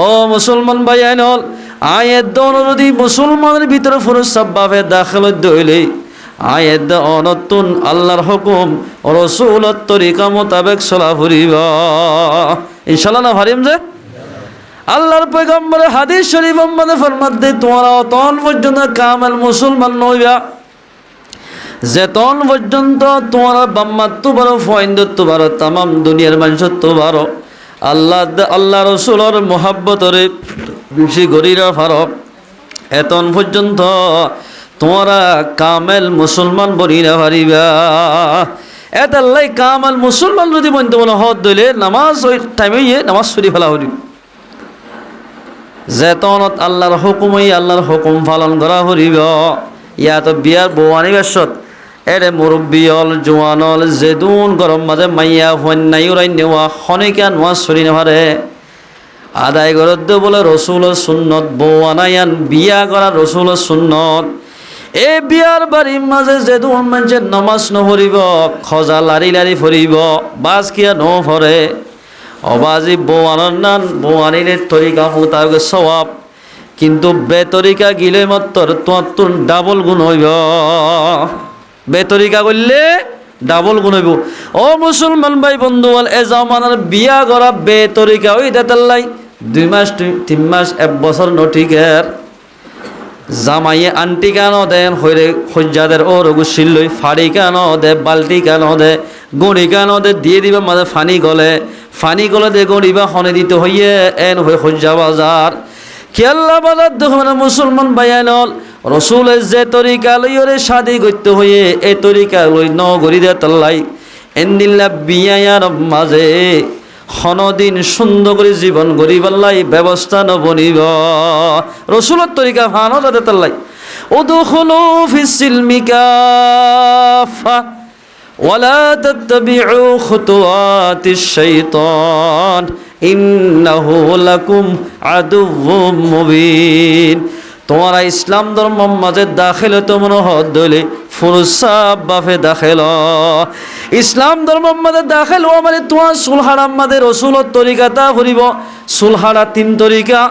ও মুসলমান ভাই আইনল আয়ের দন যদি মুসলমানের ভিতরে ফুরুসাব ভাবে দাখিল দইলে আয়েদ অনতুন আল্লাহর হুকুম রাসূলের তরিকা মোতাবেক চলা ফুরিব ইনশাআল্লাহ না ফারিম যে আল্লাহর পয়গম্বরের হাদিস শরীফ মধ্যে ফরমাতে তোমরা তন পর্যন্ত কামেল মুসলমান নইবা যেতন পর্যন্ত তোমরা বাম্মাত্তু বারো ফয়ন্দত্তু বারো তাম দুনিয়ার মানুষত্ব বারো আল্লাহ রসুলের মোহাব্বতরে বেশি গরিরা ফারক এতন পর্যন্ত তোমরা কামেল মুসলমান বনিরা পারিবা। এতাল্লাই কামেল মুসলমান যদি বলতে বলো হদ দইলে নামাজ ওই টাইমে নামাজ ছুটি ফেলা হইব যেতনত আল্লাহর হুকুমই আল্লাহর হুকুম পালন করা হইব। ইয়াত বিয়ার বউ আনিবাসত এরে মুরব্বিয়ল জোয়ানল জেদুন গরম মাঝে মাইয়া ফন্যাই উড়াই নেওয়া খনিকা নোয়া ছড়ি নেভারে আদায় গরদ্দ বলে রসুলের সুন্নত বউ আনায়ান বিয়া করা রসুলের সুন্নত। এ বিয়ার বাড়ির মাঝে যেদুন মানুষের নমাজ নফরিব খজা লারি লারি ফরিব বাস কিয়া ন ফরে অবাজি বউ আনার নান বউ আনিলে তরিকা মোতাবেক সওয়াব কিন্তু বেতরিকা গিলে মাত্র তোর ডাবল গুণ হইব বেতরিকা করলে ডাবল গুণ হইব। ও মুসলমান ভাই বন্ধু বল এ জামানার বিয়া করা বেতরিকা ওই দেতাল্লাই 2 মাস 3 মাস 1 বছর নটিকের জামাইয়ে আন্টি কেন দেন হইরে হজ্জাদের ও রগুশিল লই ফাড়ি কেন দে বালতি কেন দে গড়ি কেন দে দিয়ে দিবা মাঝে ফানি গলে দে গড়িবা হনে দিতে হইয়ে এন হয়ে হজ্জা বাজার খেয়াল্লা বাজার দেখুন মুসলমান ভাইয়ানল রসুলের যে তরিকা লইরে শাদি করতে হইয়ে এই তরিকা লই ন গড়ি দে তাল্লাই এন্দিল্লা বিয়ার মাঝে হনদিন সুন্দর করে জীবন গরিবাল্লাই ব্যবস্থা নবনিব রসুলের তরিকা ফানো যাতে তাল্লাই। উদখুলু ফিস-সিলমি কাফা ওয়ালা তাত্তাবিউ খুতুওয়াতিশ শাইতান ইন্নাহু লাকুম আদুউম মুবিন। তোমরা ইসলাম ধর্ম মাঝে দাখিল তোমরা হদ দলে ফুরসাব বাফে দাখিল ইসলাম ধর্ম মাঝে দাখিল ও মানে তোমার সুলহারাম মাঝে রসুলত তরিকা তা করিব। সুলহারা তিন তরিকা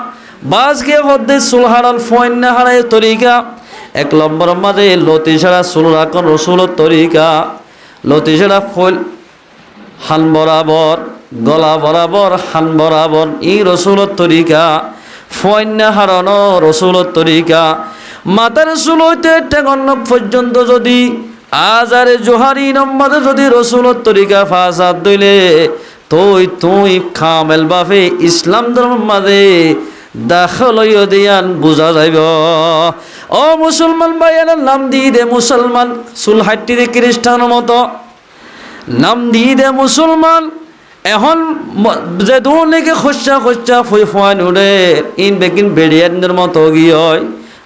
বাজকে হদ্দে সুলহারাল ফয়না হারায় তরিকা। এক নম্বর মাঝে লতি ছাড়া সুলহাকন রসুলত তরিকা। লতি ছাড়া ফল হান বরাবর গলা বরাবর হান বরাবর ই রসুলত তরিকা। ফয়না হারানো রসুলত তরিকা। মাতার চুল হইতে টেকনক পর্যন্ত যদি আজারে জোহারি নম্বরে যদি রসুলত তরিকা ফাসাদ দইলে তুই খামেল বাফে ইসলাম ধর্ম মাঝে দাখল দিয়ান বুঝা যাইব। ও মুসলমান ভাইয়েরা নাম দিয়ে দে মুসলমান চুল হাঁটি দে খ্রিস্টানের মতো নাম দিয়ে দে মুসলমান। এখন যে দুনিকে খসা ফুয়ান উড়ে ইন বেকিন বেড়িয়াদের মতো গিয়ে হয়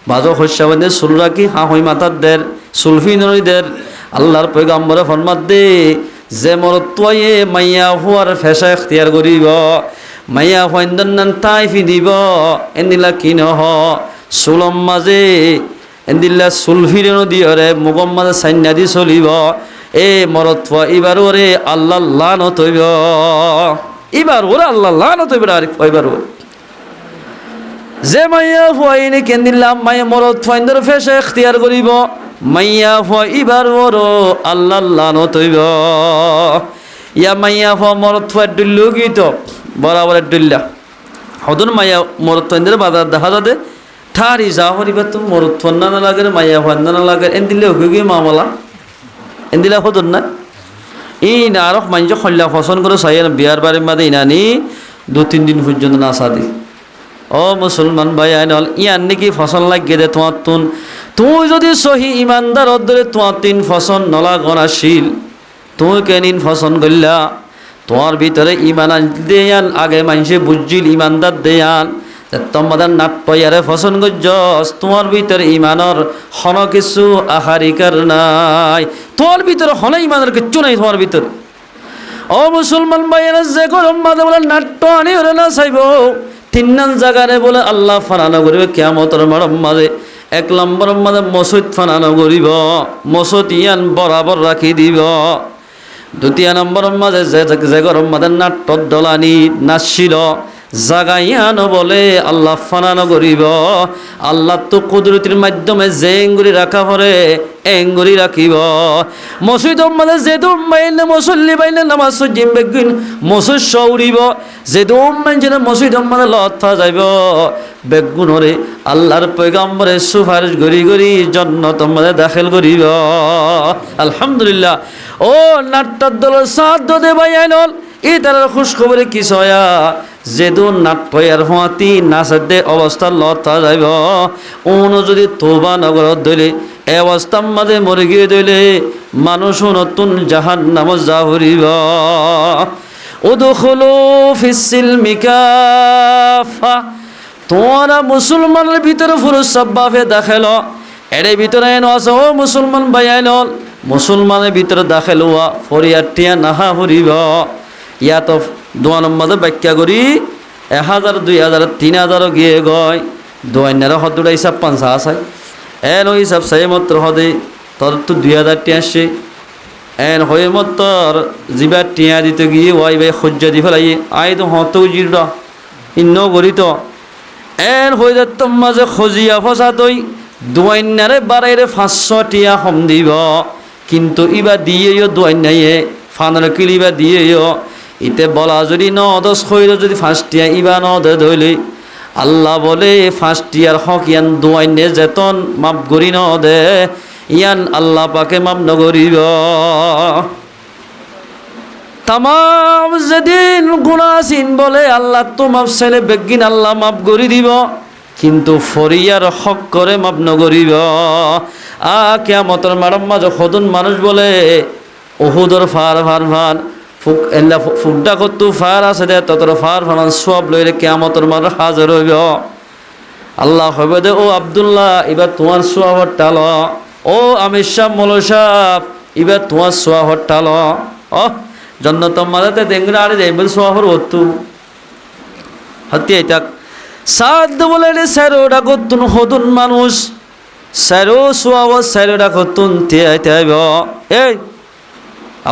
বাজো খসা বান্ধে চুল রাখি হাঁহই মাথার দের চুলফি নদীদের আল্লাহর পয়গাম্বরে ফরমাত দে যে মরত্বয়ে মাইয়া হুয়ার ফেসা এখতিয়ার করিব মাইয়া হুয়াইন্দর নান তাই ফিদিব এন্দিলা কি নহ চুলম মাঝে এন্দিল্লা চুলফিরে নদী হরে মুগম মাঝে সাইন্যা দি চলিব। এ মরত্ব এবার ওরে আল্লাহ লানত হইব এবার ওরে আল্লাহ লানত হইব আর এবার ওরে যে মাইয়া ফুয়াইনি কেন দিলাম মাইয়া মরত ফাইন্দর ফেসে এখতিয়ার করিব মাইয়া ফুয়া এবার ওরো আল্লাহ লানত হইব। ইয়া মাইয়া ফুয়া মরত ফুয়ার ডুল্লু গীত বরাবর ডুল্লা হদন মাইয়া মরত ফাইন্দর বাজার দেখা যাতে ঠারি যা হরিবা তো মরত ফান্না না লাগে মাইয়া ফান্না না লাগে এন দিলে হয়ে মামলা এন্দিলা হদন না ই না আরো মানুষ খল্লা পছন্দ করে চাই বিয়ার বাড়ির মাঝে ইনানি 2-3 দিন পর্যন্ত না সাদি। ও মুসলমান ভাই আইনল ইয়ার নাকি ফসল লাগিয়ে দে তোমার তুই যদি সহি ইমানদার ধরে তোমার 3 ফসল নলা গণাশীল তুই কেনিন ফসল করলা তোমার ভিতরে ইমান দেয়ান আগে মানুষে বুঝিল ইমানদার দেয়ান তোমাদের নাট্যারে ফসল গজ্জস তোমার ভিতরে ইমানের হন কিছু আহারিকার নাই তোমার ভিতরে হন ইমানের কিচ্ছু নাই তোমার ভিতরে। ও মুসলমান ভাইয়েরা যে গরম মাঝে বলে নাট্য আনি ওরে না চাইব 3 জায়গারে বলে আল্লাহ ফানানো করিব কিয়ামতের মাঝে। 1 নম্বর মাঝে মসজিদ ফানানো করিব মসজিদ ইয়ান বরাবর রাখি দিব। 2 নম্বর মাঝে যে গরম মাঝে নাট্য দলানি নাচছিল জাগাইয়ানো বলে আল্লাহ ফানানো করিব। আল্লাহ তো কুদরতির মাধ্যমে যে এঙ্গুরি রাখা পরে এঙ্গুরি রাখিব। মসজিদ মানে যে দুম বাইলে মুসল্লি বাইলে নামাজ সজিম বেগুন মসজিদ সৌরিব যে দুম বাইলে মসজিদ মানে লথা যাইব বেগুনরে আল্লাহর পয়গাম্বরে সুপারিশ গরি গরি জান্নাত মানে দাখিল করিব। আলহামদুলিল্লাহ। ও নাট্যর দল সাদ দে বাইনল এই তার খুশ খবরে কি সয়া যেদুন নাট্যয়ার হাতি নাচে অবস্থা লতা যাইব অন যদি তোবা নগরত দইলে এ অবস্থার মাঝে মরে গিয়ে দইলে মানুষ নতুন জাহান নাম যা হরিব। উদখুলু ফিস-সিলমি কাফা তোমরা মুসলমানের ভিতরে ফুরুসাব বাফে দাখিল এর ভিতরে এন আছে। ও মুসলমান ভাই আইনল মুসলমানের ভিতরে দাখিল হওয়া ফরিয়াটিয়া নাহা হরিব। ইয়া তো 2 নম্বরে ব্যাখ্যা করি 1000 2000 3000 গিয়ে গয় 2 হদুড়া হিসাব 50 আছে এন ওই হিসাব সেই মাত্র হদে তোর তো 2000 টি আসছে এন হয়ে মাত্র জিবা টিয়া দিতে গিয়ে ওই ভাই সহ্য দি ফেলাই আই তো হত জিরা ইন্ন করি তো এন হয়ে যাত মাঝে খজিয়া ফসা তৈ 2 বাড়াইরে 500 টিয়া কম দিব কিন্তু ইবা দিয়েও 2 ফানার কিলিবা দিয়েও ইতে বলা যদি নদস খৈর যদি 5 টিয়া ইবা নদে ধইলে আল্লাহ বলে 5 টিয়ার হক ইয়ান 2 যেতন মাপ করি নদে ইয়ান আল্লাহ পাকে মাপ নগরিব। তামাম যেদিন গুনাহীন বলে আল্লাহ তো মাপ ছেলে বেগিন আল্লাহ মাপ করি দিব কিন্তু ফরিয়ার হক করে মাপ নগরিব। কিয়ামতের মারাম মাঝে খদুন মানুষ বলে উহুদর ফার ফুক এল্লা ফুকডা কত ফার আছে দে ততর ফার ফানান সব লইলে কিয়ামতের মাঝে হাজির হইব। আল্লাহ হবে দে ও আব্দুল্লাহ এবার তোমার সোয়া হরটাল, ও আমির সাহ মৌল সাহ এবার তোমার সোয়া হরটাল। জন্নত মারাতে দেংরা আরে এবার সোয়া হর হতু হত্যি এইটাক সাদ বলে রে স্যারোটা করতুন হতুন মানুষ স্যারো সোয়াব স্যারোটা করতুন তিয়াই তাইব। এই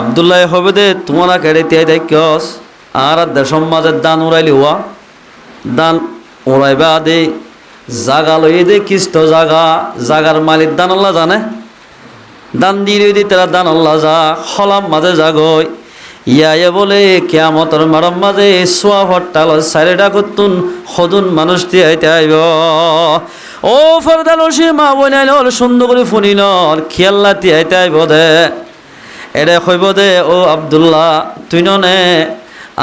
আব্দুল্লাহ হবে দে তোমারা কেড়ে তিয়াই তাই কস আর দেশম মাঝের দান উড়াইলি হওয়া দান উড়াইবা দে জাগা লই দে কিস্ত জাগার মালিক দান আল্লাহ জানে, দান দিয়ে দি তারা দান আল্লাহ যা হলাম মাঝে জাগই ইয়া বলে কেয়ামতর মারম মাঝে সোয়া ভট্টাল সাইরেটা করতুন সদুন মানুষ তিয়াইতে আইব। ও ফরদালসি মা বনাইল সুন্দর করে ফুনিল খেয়াল্লা তিয়াইতে আইব দে এরে কইব দে ও আব্দুল্লাহ তুই নে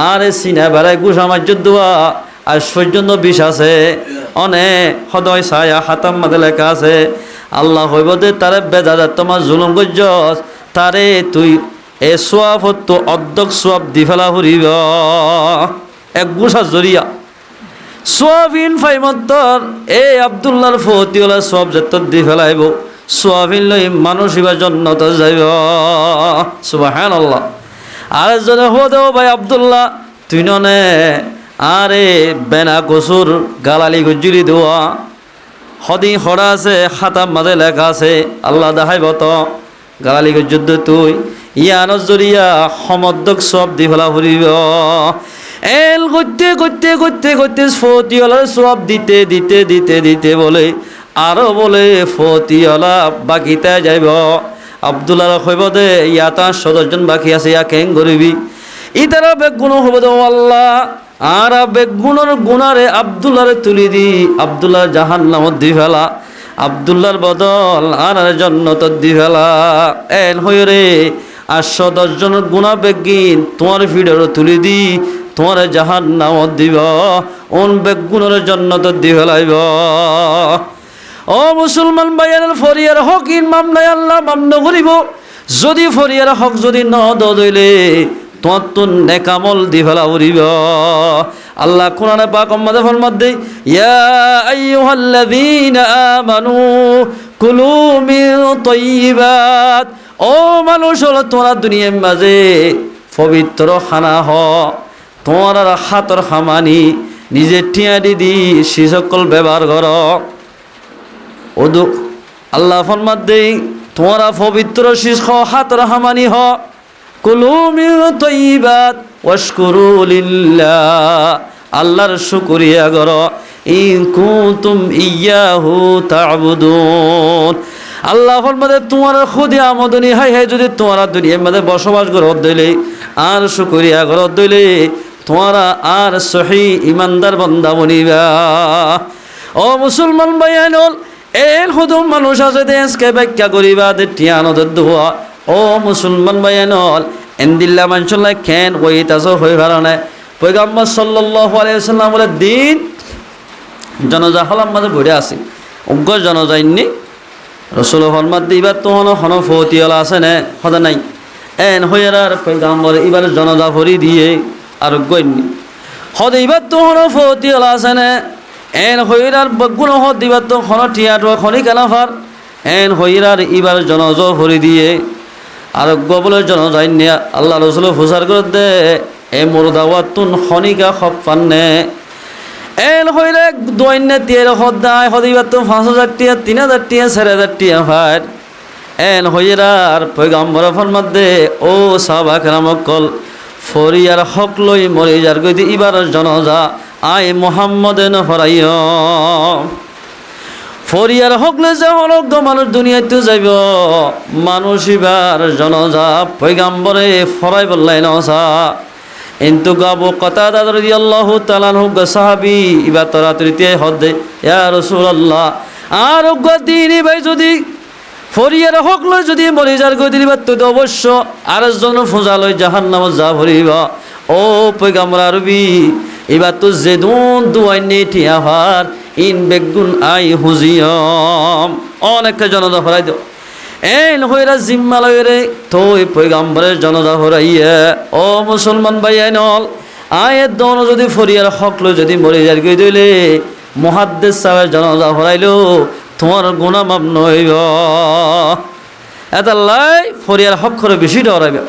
আরে সিনা বেড়াই গুসা মাজ্জুদ দোয়া আজ পর্যন্ত বিষ আছে অনে সদয় ছায়া হাতাম মাঝে লেখা আছে। আল্লাহ কইব দে তারে বেজাদার তোমার জুলুম গজ্জস তারে তুই এ সোয়াব তো অর্ধক সোয়াব দি ফেলা ফুরিব এক গুসা জরিয়া সোয়াবিন ফাইমত্তর এ আব্দুল্লাহর ফতিওলা সোয়াব যেত দি ফেলাইব সোয়াবিন লই মানুষ ইবা জন্নত যাইব। সুবহানাল্লাহ। আরে জনে হো দেও ভাই আব্দুল্লাহ তুই নে আরে বেনা কসুর গালালি গুজুরি দেওয়া সদি সরা আছে খাতার মাঝে লেখা আছে আল্লাহ দেখাইব তো গালালি গুজুদ তুই ইয়ানোর জরিয়া সমর্দক সব দি ফেলা ফুরিব। এল করতে করতে করতে করতে ফতিওয়ালার সব দিতে দিতে দিতে দিতে বলে আরো বলে ফতিওয়ালা বাকিতে যাইব। আব্দুল্লাহ কইব দে ইয়াতা ১৭ জন বাকি আছে ইয়া কেন করিবি ইতারা বেগুন হব দে আল্লাহ আর বেগুনের গুণারে আব্দুল্লাহরে তুলি দি আব্দুল্লাহ জাহান্নামত দি ফেলা আব্দুল্লাহর বদল আর জন্নত দি ফেলা। এন হয়ে রে ৮১০ জনের গুণা বেগিন তোমার ভিড়েরও তুলি দি তোমার জাহান্নামত দিব ওন বেগুনের জন্নত দি ফেলাইব। ও মুসলমান ভাইয়ার ফরিয়ার হক ইমাম নাই আল্লাহ মান্য করিব যদি ফরিয়ার হক যদি ন দইলে তোমার তো নেকামল দি ফেলা উড়িব। আল্লাহ কোরআনে পাক আমাদের ফরমাত দেই ইয়া আইয়ুহাল্লাযীনা আমানু কুলু মিন তাইয়্যিবাত ও মানুষ হলো তোমরা দুনিয়ার মাঝে পবিত্র খানা হ তোমার হাতর খামানি নিজে টিয়া দিদি সে সকল ব্যবহার কর ওদু আল্লাহ ফরমাত দেই তোমরা পবিত্র শিশ হাতর খামানি হ কুলু মিন তাইয়্যিবাত ওয়াশকুরু লিল্লাহ আল্লাহর শুকরিয়া কর ইন কুনতুম ইয়াহু তা'বুদুন। আল্লাহ ফরমাতে তোমার খুদি আমদনি হাই হাই যদি তোমরা দুনিয়ার মধ্যে বসবাস করো দইলে আর শুকরিয়া করো দইলে তোমরা আর সহি ইমানদার বান্দা বনিবা। ও মুসলমান ভাইয়ানল এল হুদুম মানুষ আছে দেশকে ব্যাখ্যা করিবা দে টিয়ানদের দোয়া। ও মুসলমান ভাইয়ানল এন্দিল্লা মানসুল্লাহ কেন ওইতাছ হয়ে কারণে পয়গম্বর সাল্লাল্লাহু আলাইহি ওয়াসাল্লাম বলে দিন জনজা হলাম মাঝে ভরে আছে অজ্ঞ জনজাইনি রসুল ফরমাত দিবার তো হন ফতিওয়ালা আছে না হদা নাই এন হইয়ার পয়গম্বর এবার জনজা ভরি দিয়ে আর গইনি হদ এবার তো হন ফতিওয়ালা আছে না এন হইয়ার বগুণ হদ দিবার তো হন টিয়াটো খনি কেনাফার এন হইয়ার এবার জনজা ভরি দিয়ে আরোগ্য বলে জনজাইনি আল্লাহ রসুল ফুসার করে দে এ মুরদাওয়াতুন খনিকা খপ পান্নে এন হইলে দৈন্যে তিয়ার হদায় হদিবার তো ৫০০০ টিয়া ৩০০০ টিয়া ৪০০০ টিয়া ভাই এন হইরার পয়গম্বর ফরমাত দে ও সাহাবা কেরামকল ফরিয়ার হক লই মরি যার গতি ইবার জনজা আই মোহাম্মদেন হরাইয় ফরিয়ার হক লই যে অনগ্য মানুষ দুনিয়াতে যাইব মানুষ ইবার জনজা পয়গম্বরে ফরাই বললাই নসা কিন্তু গাবো কাতাদা রাদিয়াল্লাহু তাআলা আনহু সাহাবী ইবা তরা তৃতীয় হদে ইয়া রাসূলুল্লাহ আর গদিনি ভাই যদি ফরিয়ার হক লই যদি মরি যার গদিনি বাত তো অবশ্য আর জন ফুজা লই জাহান্নামে যা ভরিবা ও পয়গম্বর আরবি ইবা তো জেদুন দুয়াইনি টিয়াহার ইন বেগুন আই হুজিয়াম অনেক জনদা ফরাই দাও এন হইরা জিম্মা লইরে তোই পয়গম্বরের জনদা হরাইয়া ও মুসলমান ভাই নল আয়ের দন যদি ফরিয়ার হক লই যদি মরে যার গই দইলে মুহাদ্দিস সাহেব জানাজা পড়াইলো তোমার গুনাহ মাফ নইব এতাল্লাই ফরিয়ার হক করে বেশি ডরাইবে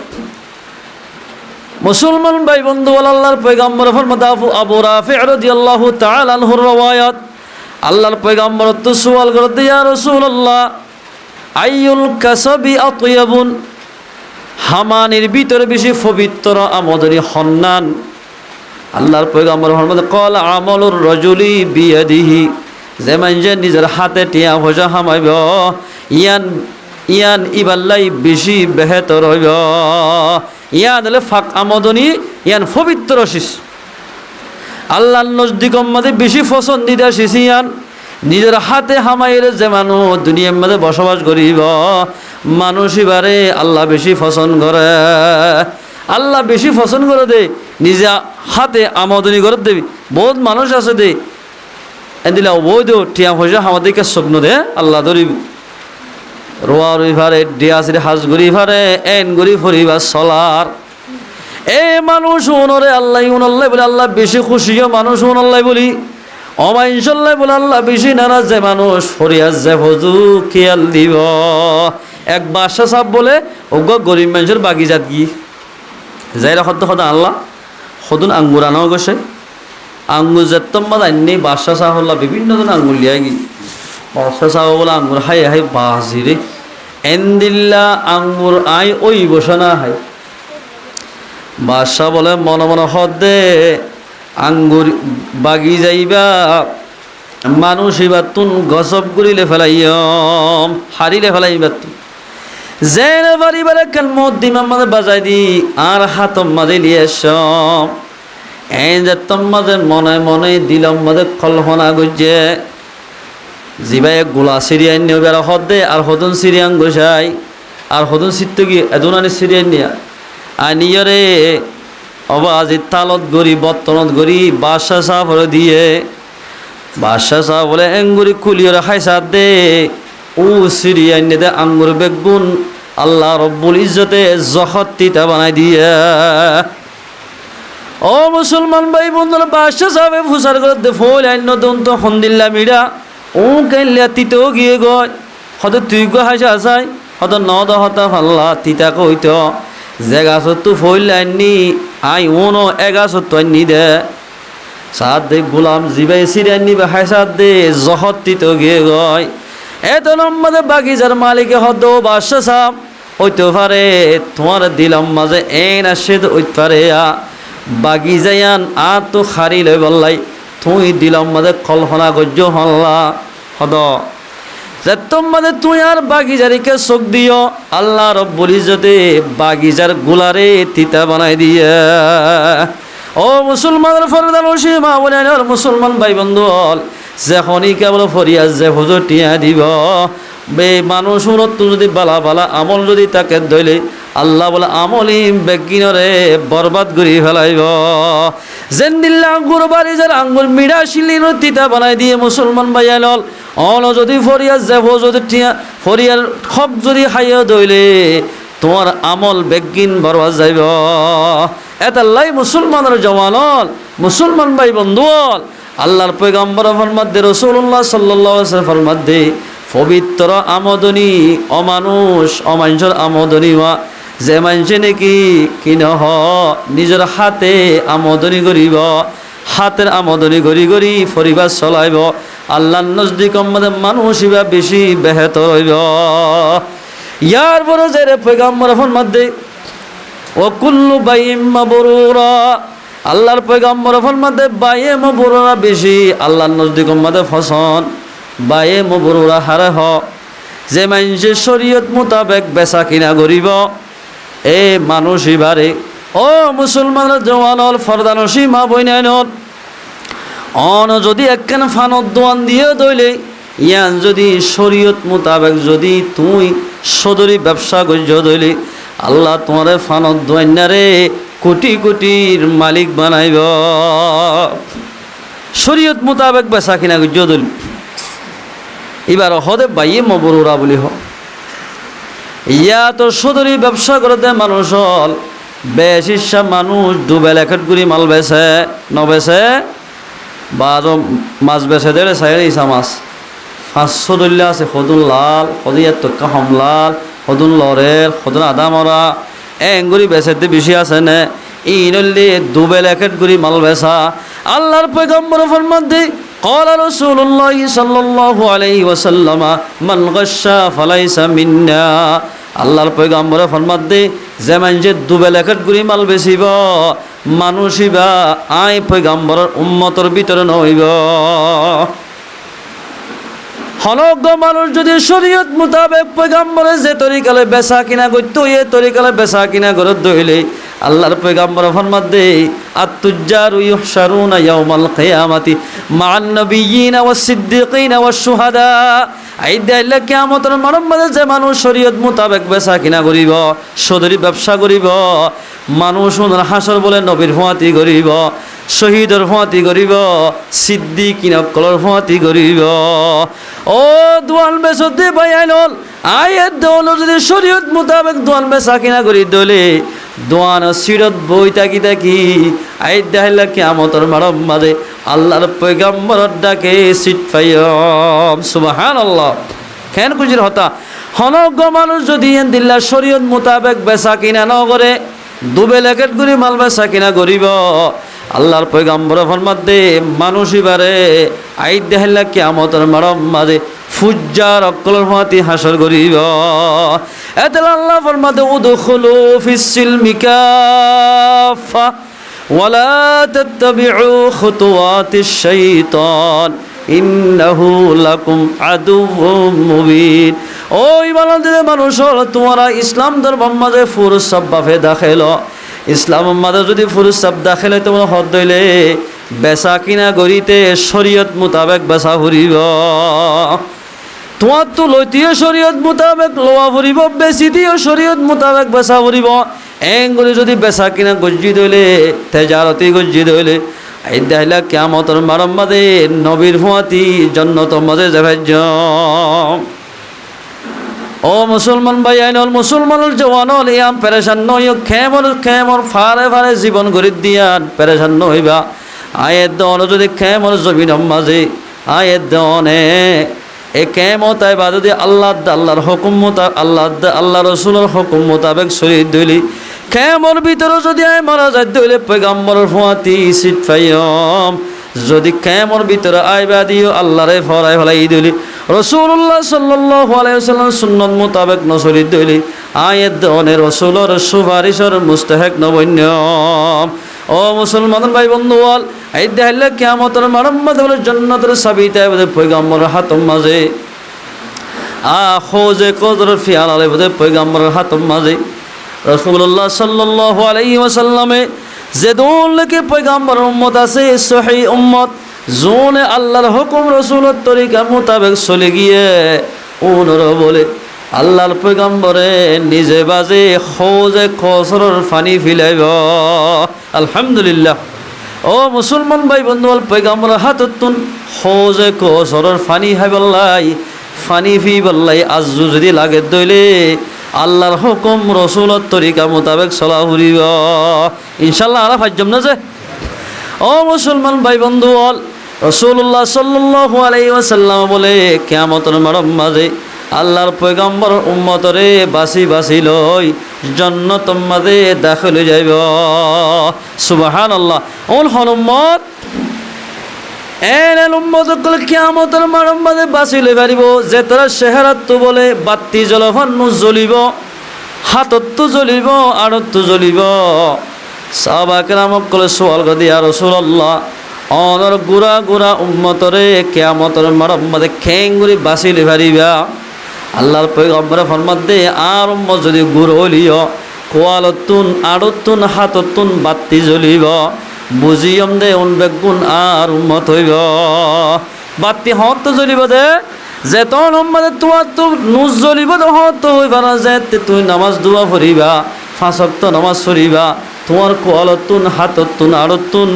মুসলমান ভাই বন্ধু আল্লাহর পয়গম্বর ফরমাতে আবু রাফি রাদিয়াল্লাহু তাআলা আনহুর রওয়ায়াত আল্লাহর পয়গম্বর তো সওয়াল করতে ইয়া রাসূলুল্লাহ আইয়ুল কাসাবি আতয়াবুন হামানির ভিতরে বেশি পবিত্র আমদনি হন্নান আল্লাহর পয়গম্বর ফরমাতে ক্বাল আমালুর রাজুলি বিয়াদিহি যেমন যে নিজের হাতে টিয়া পয়সা হামাইব ইয়ান ইবাল্লাই বেশি বেহতর হইব ইয়ান হলে ফাক আমদনি ইয়ান পবিত্র শিস আল্লাহর নজদিক মধ্যে বেশি পছন্দিদা শিস ইয়ান নিজের হাতে হামাইলে যে মানুষ দুনিয়ার মধ্যে বসবাস করিব মানুষ এবারে আল্লাহ বেশি পছন্দ করে আল্লাহ বেশি পছন্দ করে দে নিজে হাতে আমদনি করে দেবি বহুত মানুষ আছে দে এদিলে অবৈধ টিয়া পয়সা আমাদেরকে স্বপ্ন দে আল্লাহ ধরিব রোয়া রইভারে ডিয়াসির হাজ ঘুরি ভারে এন ঘুরি ফরিবার চলার এ মানুষ উনরে আল্লাহ উনল্লাই বলে আল্লাহ বেশি খুশিও মানুষ উনল্লাই বলি অমাইনসল্লাই বলে আল্লাহ বেশি নারাজ যে মানুষ ফরিয়াজ যে ফজু খেয়াল দিব এক বাদশা সাহেব বলে ওগ গরিব মানুষের বাগিচাত গি যাই রাখত সদা আল্লাহ সদুন আঙ্গুর আনাও গেছে আঙ্গুর যেতম আন্নি বাদশা সাহেব হল্লা বিভিন্ন জন আঙ্গুর লিয়া গি বাদশা সাহেব বলে আঙ্গুর হাই হাই বাসি রে এন্দিল্লা আঙ্গুর আই ওই বসনা হাই বাদশা বলে মনে মনে হদে আঙ্গুর বাগি যাইবা মানুষ এবার তুন গসব করিলে ফেলাইম হারিলে ফেলাইবার তুন যেন বাড়িবার কেন মদ্দিম আমাদের বাজাই দি আর হাত মাঝে লিয়ে এই যে তোমাদের মনে মনে দিলাম মাঝে কল্পনা গুজে জিবাই গোলা সিরিয়ান নিয়ে বেড়া হদে আর হদন সিরিয়ান গোসাই আর হদন সিদ্ধ কি এদুনানি সিরিয়ান নিয়া আর নিজরে অবাজি তালত গড়ি বর্তনত গড়ি বাদশা সাহ দিয়ে বাদশা সাহ বলে এঙ্গুরি কুলিয়রে খাইসা দে ও সিরিয়ান দে আঙ্গুর বেগুন আল্লাহ রব্বুল ইজ্জতে জখত তিতা বানাই দিয়ে ও মুসলমান ভাই বন্ধুরা বাদশা সাহেব ফুসার করে দে ফল আইন দন্ত হন্দিল্লা মিড়া ও কেলিয়া তিতেও গিয়ে গয় হয়তো তুই গো হাসা আসাই হয়তো নদ হতা ফাল্লা তিতা কইত যে গাছত তু ফল আইনি আই ওনো এগাছত তো আইনি দে সাত দে গোলাম জিবাই সিরিয়ান নিবে হাসাত দে জহত তিতেও গিয়ে গয় এত নম্বরে বাগিচার মালিকে হদ বাদশা সাহেব ওইতে পারে তোমার দিলাম মাঝে এন আসে ওই পারে বাগিচায়ান আ তো খারি লই বললাই তুই দিলাম মাঝে কল্পনা গজ্য হল্লা হদ যে তোমাদের তুই আর বাগিচারিকে চোখ দিও আল্লাহ রব্বুল ইজ্জতে বাগিচার গুলারে তিতা বানাই দিয়ে ও মুসলমানের ফরদান সীমা বলে মুসলমান ভাই বন্ধু হল যখনই কেবল ফরিয়াজ যে হুজুর টিয়া দিব বে মানুষ উন্নত যদি বালা বালা আমল যদি তাকে ধইলে আল্লাহ বলে আমলি বেগিনরে বরবাদ করি ফেলাইব যেন দিল্লা আঙ্গুর বাড়ি যার আঙ্গুর মিড়া শিলির তিতা বানাই দিয়ে মুসলমান ভাইয়াল অন যদি ফরিয়াজ যে যদি টিয়া ফরিয়ার খব যদি খাইয়া ধইলে তোমার আমল বেগিন বরবাদ যাইব এতাল্লাই মুসলমানের জওয়ানল মুসলমান ভাই বন্ধুল আল্লাহর পয়গম্বর ফরমাতে রাসূলুল্লাহ সাল্লাল্লাহু আলাইহি ওয়াসাল্লাম ফরমাতে পবিত্র আমদনি অমানুষ অমানুষের আমদনি যে মানুষে নাকি কিনহ নিজের হাতে আমদনি করিব হাতের আমদনি করি করি পরিবার চলাইব আল্লাহর নজদিক মানুষ ইবা বেশি বেহতর হইব ইয়ার বড় যে পয়গম্বর ফরমাতে ও কুল্লু বাইম মাবরুরা আল্লাহর পয়গম্বর ফরমাতে বাইয়ে মাবরুরা বেশি আল্লাহর নজদিক পছন্দ বাইয়ে মাবরুরা হারে হ যে মানুষে শরীয়ত মোতাবেক বেচা কিনা করিব এ মানুষ ইবারে ও মুসলমানের জওয়ানল ফরদানসি মা বইনাইনল অন যদি একখান ফানত দোয়ান দিয়ে দইলে ইয়ান যদি শরীয়ত মোতাবেক যদি তুই সদরি ব্যবসা করিজ দইলে আল্লাহ তোমার ফানত দোয়ান্নারে কোটি কোটির মালিক বানাইব শরীয়ত মোতাবেক বেচা কিনা করিজ দইল এবার হদে বাইয়ে মবরুরা বলি হ ইয়া তো সদরি ব্যবসা করতে মানুষ হল বেশিসা মানুষ দুবেল একেট গুড়ি মাল বেছে নবেছে বারো মাছ বেছে দেড়ে সাইড ইসা মাছ 500 দল্যা আছে, সদুন লাল, সদু এতকা লাল, সদুন লরের, সদুন আদা মরা এঙ্গুরি বেচেতে বেশি আছে নে ইনল্লি দুবেল একেট গুড়ি মাল বেচা। আল্লাহর পয়গম্বর ফরমান দেই قال رسول الله صلى الله عليه وسلم من غش فليس منا। আল্লাহর পয়গম্বরে ফরমান দেই যে মানুষে দুবেল একেট গুড়ি মাল বেচিব মানুষই বা আই পয়গম্বরের উম্মতর ভিতরে নইব। হনজ্ঞ মানুষ যদি শরীয়ত মোতাবেক পয়গম্বরে যে তরিকালে বেচা কিনা করতো এ তরিকালে বেচা কিনা করে দইলে আল্লাহর পয়গম্বর ফরমান দেই আত-তুজ্জারু ইউহশারুনা ইয়াউমাল কিয়ামাতি মা'আন নাবিয়্যিনা ওয়াস সিদ্দিকিনা ওয়াস শুহাদা। আইদাইলে কিয়ামতের মানবে যে মানুষ শরীয়ত মোতাবেক বেচা কিনা করিব, সদরি ব্যবসা করিব, মানুষ হাসর বলে নবীর ফুয়াতি করিব, শহীদের ফুয়াতি করিব, সিদ্দিকিনা কলর ফুয়াতি করিব। ও দোয়ান বেচতে ভাই আইনল আয়ের দোয়ান যদি শরীয়ত মোতাবেক দোয়ান বেচা কিনা করি দলে দোয়ান সিরত বই তাকি তাকি আইদ দেখাইলা কিয়ামতের মারম মাঝে আল্লাহর পয়গম্বরের ডাকে সিট পাইম। সুবহানাল্লাহ। কেন খুশির হতা হনজ্ঞ মানুষ যদি এন দিল্লা শরীয়ত মোতাবেক বেচা কিনা ন করে দুবেল একেট গুড়ি মাল বেচা কিনা করিব আল্লাহর পয়গম্বর ফরমান দে মানুষই বারে আইদ দেখাইলা কিয়ামতের মারম মাঝে ফুজ্জার অকলর ফাতি হাসর করিব। এতে আল্লাহ ফরমান দে উদখুলু ফিস সিলমি কাফা ওয়ালা তাত্তাবিউ খুতুওয়াতিশ শাইতান ইন্নাহু লাকুম আদুউম মুবিন। ওই বালাদের মানুষ তোমরা ইসলাম ধর্মের মাঝে ফুরসাব বাফে দাখিল ইসলাম মাঝে যদি ফুরসাব দাখিল তোমরা হদ দইলে বেচা কিনা গরিতে শরীয়ত মোতাবেক বেচা ফুরিব। তোমার তো লইতেও শরীয়ত মোতাবেক লোয়া ফুরিব, বেশি দিও শরীয়ত মোতাবেক বেচা ফুরিব। এঙ্গুলি যদি বেচা কিনা গজ্জি দইলে তেজারতি গজ্জি দইলে এই দেখিলা কিয়ামতের মারম মাঝে নবীর ফুয়াতি জান্নাতের মাঝে যাবে। ও মুসলমান ভাই আইনল মুসলমানের জওয়ানল ইয়াম পেরেশান নই খেমর ফারে ফারে জীবন গড়ি দিয়ান পেরেশান নইবা। আয়ের দন যদি খেমর জমিন মাঝে আয়ের দনে এ কেমত আইবা যদি আল্লাহর হুকুম মোতাবেক আল্লাহ রসুলের হুকুম মোতাবেক শরীর দইলি কেমর ভিতরে যদি আয় মারা যায় দইলে পয়গম্বরের ফুয়াতি সিট পাইম। যদি কেমর ভিতরে আইবা দিও আল্লাহরে ফরাই ফেলাই দইলি রাসূলুল্লাহ সাল্লাল্লাহু আলাইহি ওয়াসাল্লাম সুন্নাত মোতাবেক নসরি দইলি আয়ের দনে রসুলের সুপারিশের মুস্তাহিক নবন্য। ও মুসলমান ভাই বন্ধু বল এই দেখাইলে কিয়ামতের মারম মাঝে বলে জান্নাতের চাবিটা বলে পয়গম্বরের হাতের মাঝে খোঁজে কদর ফিয়াল আলে বলে পয়গম্বরের হাতের মাঝে রাসূলুল্লাহ সাল্লাল্লাহু আলাইহি ওয়াসাল্লামে যে দোলকে পয়গম্বরের উম্মত আছে সহি উম্মত জোনে আল্লাহর হুকুম রসুলের তরিকা মোতাবেক চলে গিয়ে ওনরা বলে আল্লাহর পয়গম্বরে নিজে বাজে খোঁজে কসরের পানি ফিলাইব। আলহামদুলিল্লাহ। ও মুসলমান ভাই বন্ধু পয়গম্বরের হাততুন খোঁজে কসরের পানি হাইবল্লাই পানি ফি বল্লাই আজু যদি লাগে দইলে আল্লাহর হুকুম রসুলের তরিকা মোতাবেক চলা ফুরিব ইনশাল্লাহ। আরা ফাইজম না যে ও মুসলমান ভাই বন্ধু রাসূলুল্লাহ সাল্লাল্লাহু আলাইহি ওয়াসাল্লাম বলে কিয়ামতের মারম মাঝে আল্লাহর পয়গম্বরের উম্মতরে বাসি বাসি লই জান্নাতের মাঝে দাখিল হয়ে যাইব। সুবহানাল্লাহ। ওল হন উম্মত এন উম্মত কল কিয়ামতের মারম মাঝে বাসি লই পারিব যে তারা চেহারাত তো বলে বাতি জ্বলফান জ্বলিব, হাতত তো জ্বলিব, আড়ত তো জ্বলিব। সাহাবা কেরামক কলে সোয়াল গদি ইয়া রাসূলুল্লাহ অনর গুড়া গুড়া উম্মতরে কিয়ামতের মারম মাঝে খেঙ্গুরি বাসি লই পারিবা। আল্লাহর পয়গম্বর ফরমান দে আর উম্মত যদি গুড় হলিও কোয়ালতুন আড়তুন হাততুন বাতি জ্বলিব বুঝিয়ম দে উন বেগুন আর উম্মত হইব। বাতি হত তো জ্বলিব দে যে তোর উম্মতে তোমার তো নুজ জ্বলিব তো হত হইবা না যে তুই নামাজ দোয়া পড়িবা 5 ওয়াক্ত নামাজ পড়িবা তোমার কোয়ালতুন হাততুন আড়তুন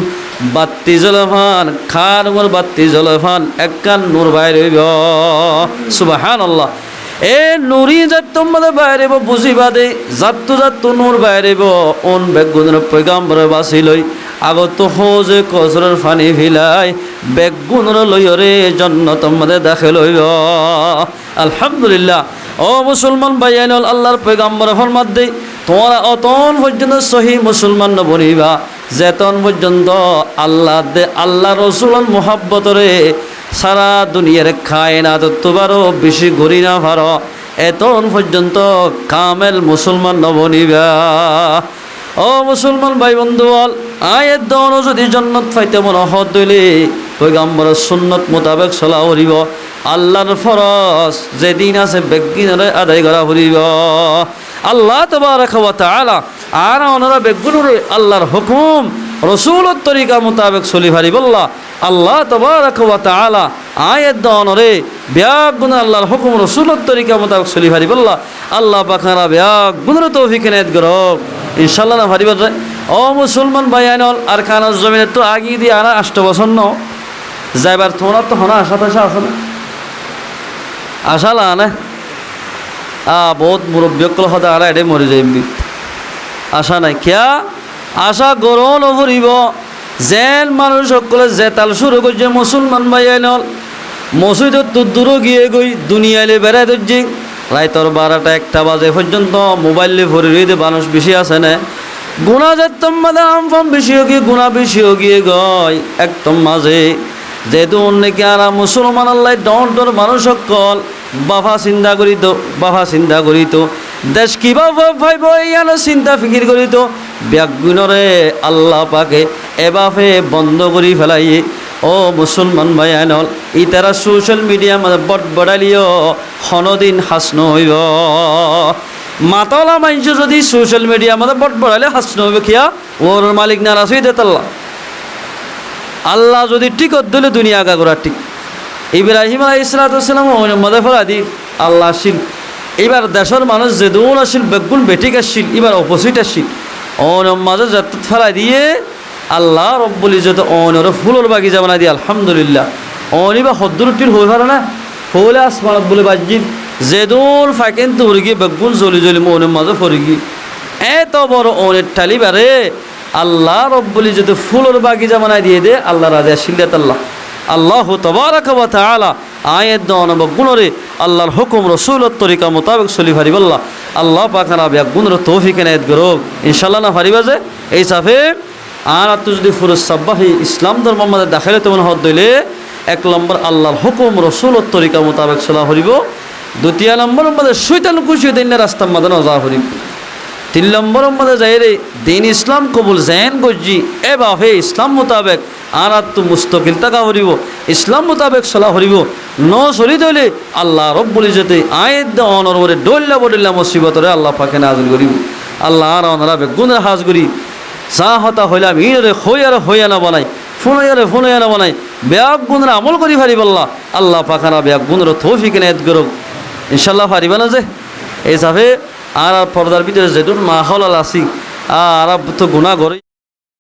বাতি জ্বলফান খার মোর বাতি জ্বলফান একখান নূর বাইর হইব। সুবহানাল্লাহ। এ নুরি যাত মধ্যে বাইরেব বুঝিবা দে যাত্তু যাত্তু নূর বাইরেব ওন বেগুনের পয়গম্বর বাসি লই আগত হোজে কসরের ফানি ভিলাই বেগুনর লইরে জন্নত মধ্যে দাখিল হইব। আলহামদুলিল্লাহ। ও মুসলমান ভাইয়ানল, আল্লাহর পয়গম্বর ফরমাত দেই তোমরা অতন পর্যন্ত সহি মুসলমান বনিবা যেতন পর্যন্ত আল্লাহ রসুলন মোহাব্বতরে সারা দুনিয়ার খায়নাত তোবারও বেশি ঘুরি না পারো, এতন পর্যন্ত কামেল মুসলমান নবনিবা। ও মুসলমান ভাই বন্ধু বল, আয়ের দন যদি জন্নত পাইতে মনে হত দইলে পয়গম্বরের সুন্নত মোতাবেক চলা হরিব। আল্লাহর ফরজ যেদিন আছে বেগিনরে আদায় করা হরিব। আল্লাহ তাবারক ওয়া তাআলা আর ওনারা বেগুনরে আল্লাহর হুকুম রসুলের তরিকা মোতাবেক চলি পারি বললা। আল্লাহ তাবারক ওয়া তাআলা আয়ের দনরে বেগুন আল্লাহর হুকুম রসুলের তরিকা মোতাবেক চলি পারি বললা। আল্লাহ পাখারা বেগুনের তৌফিক এনায়েত করুক ইনশাআল্লাহ না পারিব। ও মুসলমান ভাইয়ানল, আর খানার জমিনে তো আগিয়ে দিয়ে আর 8 বছর ন যাইবার তোমরা তো হনা আশা পাশা আছে না, আশা লা না বহুত মুরব্বীকল সদা আর এডে মরি যাইবি আশা নাই কিয়া আশা গরম নভরিব। যেন মানুষ সকলে জেতাল শুরু করছে মুসলমান ভাইয়ানল, মসজিদত তো দূর গিয়ে গই দুনিয়ালে বেড়াই ধরছি রাইতর 12টা 1টা বাজে পর্যন্ত মোবাইলে ভরে রইতে মানুষ বেশি আছে না। গুণা যেতম মাঝে আমফাম বেশি গিয়ে গুণা বেশি গিয়ে গয় একদম মাঝে যেহেতু অনেকে আর মুসলমান আল্লাহ ডর মানুষ সকল বাফা চিন্তা করিত দেশ কিবা ভাইব ইয়ানো চিন্তা ফিকির করিত ব্যাগুণরে আল্লাহ পাকে এবাফে বন্ধ করি ফেলাই। ও মুসলমান ভাই আইনল, ইতারা সোশ্যাল মিডিয়া মানে বড়ালিও হনদিন হাসন হইব। মাতলা মাইন্স যদি সোশ্যাল মিডিয়া মানে বড়ালে হাসন হইব কিয়া ওর মালিক নারাজ হইতে তাল্লা। আল্লাহ যদি টিকত দিলে দুনিয়া আগা করা ঠিক। ইব্রাহিম আলাইহিস সালাম মধ্যে ফরাদি আল্লাহ আসিল। এবার দেশের মানুষ যেদুন আসিল বেগুন বেটিক আসিল, এবার অপোজিট আসিল। অন মাঝে যত ফেলাই দিয়ে আল্লাহ রব্বুল ইজ্জত অনর ফুলর বাগিচা বানাই দিয়ে আলহামদুলিল্লাহ। অনিবা হদ্দুরটির হয়ে পারে না হলে আসমানত বলে বাজিল যেদুন ফাঁকেন তো হরি গিয়ে বেগুন জ্বলি জ্বলি মনের মাঝে ফরি গিয়ে এত বড় অনের ঠালিবারে আল্লাহ রব্বুল ইজ্জত ফুলর বাগিচা বানাই দিয়ে দে আল্লাহ রাজা শিল্লাত আল্লাহ তাবারক ওয়া তাআলা আয়াত দান বেগুনরে আল্লাহর হুকুম রাসূলের তরিকা মোতাবেক চলি পারি বললা। আল্লাহ পাখানা বেগুনের তৌফিক এনায়েত করুক ইনশাআল্লাহ না পারিবা যে এই সাফে। আর তুই যদি ফুরুজ সাব্বাহি ইসলাম ধর্মের মধ্যে দাখিলে তেমন হত দইলে 1 নম্বর আল্লাহর হুকুম রাসূলের তরিকা মোতাবেক চলা হরিব। 2 নম্বরের মধ্যে শয়তান খুশি দিন রাস্তার মধ্যে নজা হরিব। 3 নম্বরের মধ্যে যাই রে দিন ইসলাম কবুল জেন গজি এভাবে ইসলাম মোতাবেক আর তো মুস্তকিল থাকা হরিব, ইসলাম মোতাবেক চলা হরিব। ন চলি দইলে আল্লাহ রব্বুল ইজ্জতে আয়াত দান ওরে ডল্লা বডল্লা মুসিবতরে আল্লাহ পাকে নাজিল করিব। আল্লাহ আর ওনারা বেগুনের হাজ করি যা হতা হইলাম ইনরে হইয়া না বানাই ফোনয়ারে না বানাই ব্যাগ গুণের আমল করি পারিব। আল্লাহ পাখানা ব্যাগ গুণের তৌফিক এনায়েত করুক ইনশাল্লাহ পারিবা না যে এই সাফে। আর পর্দার ভিতরে যেটুন মাহল আসি আর তো গুণা করে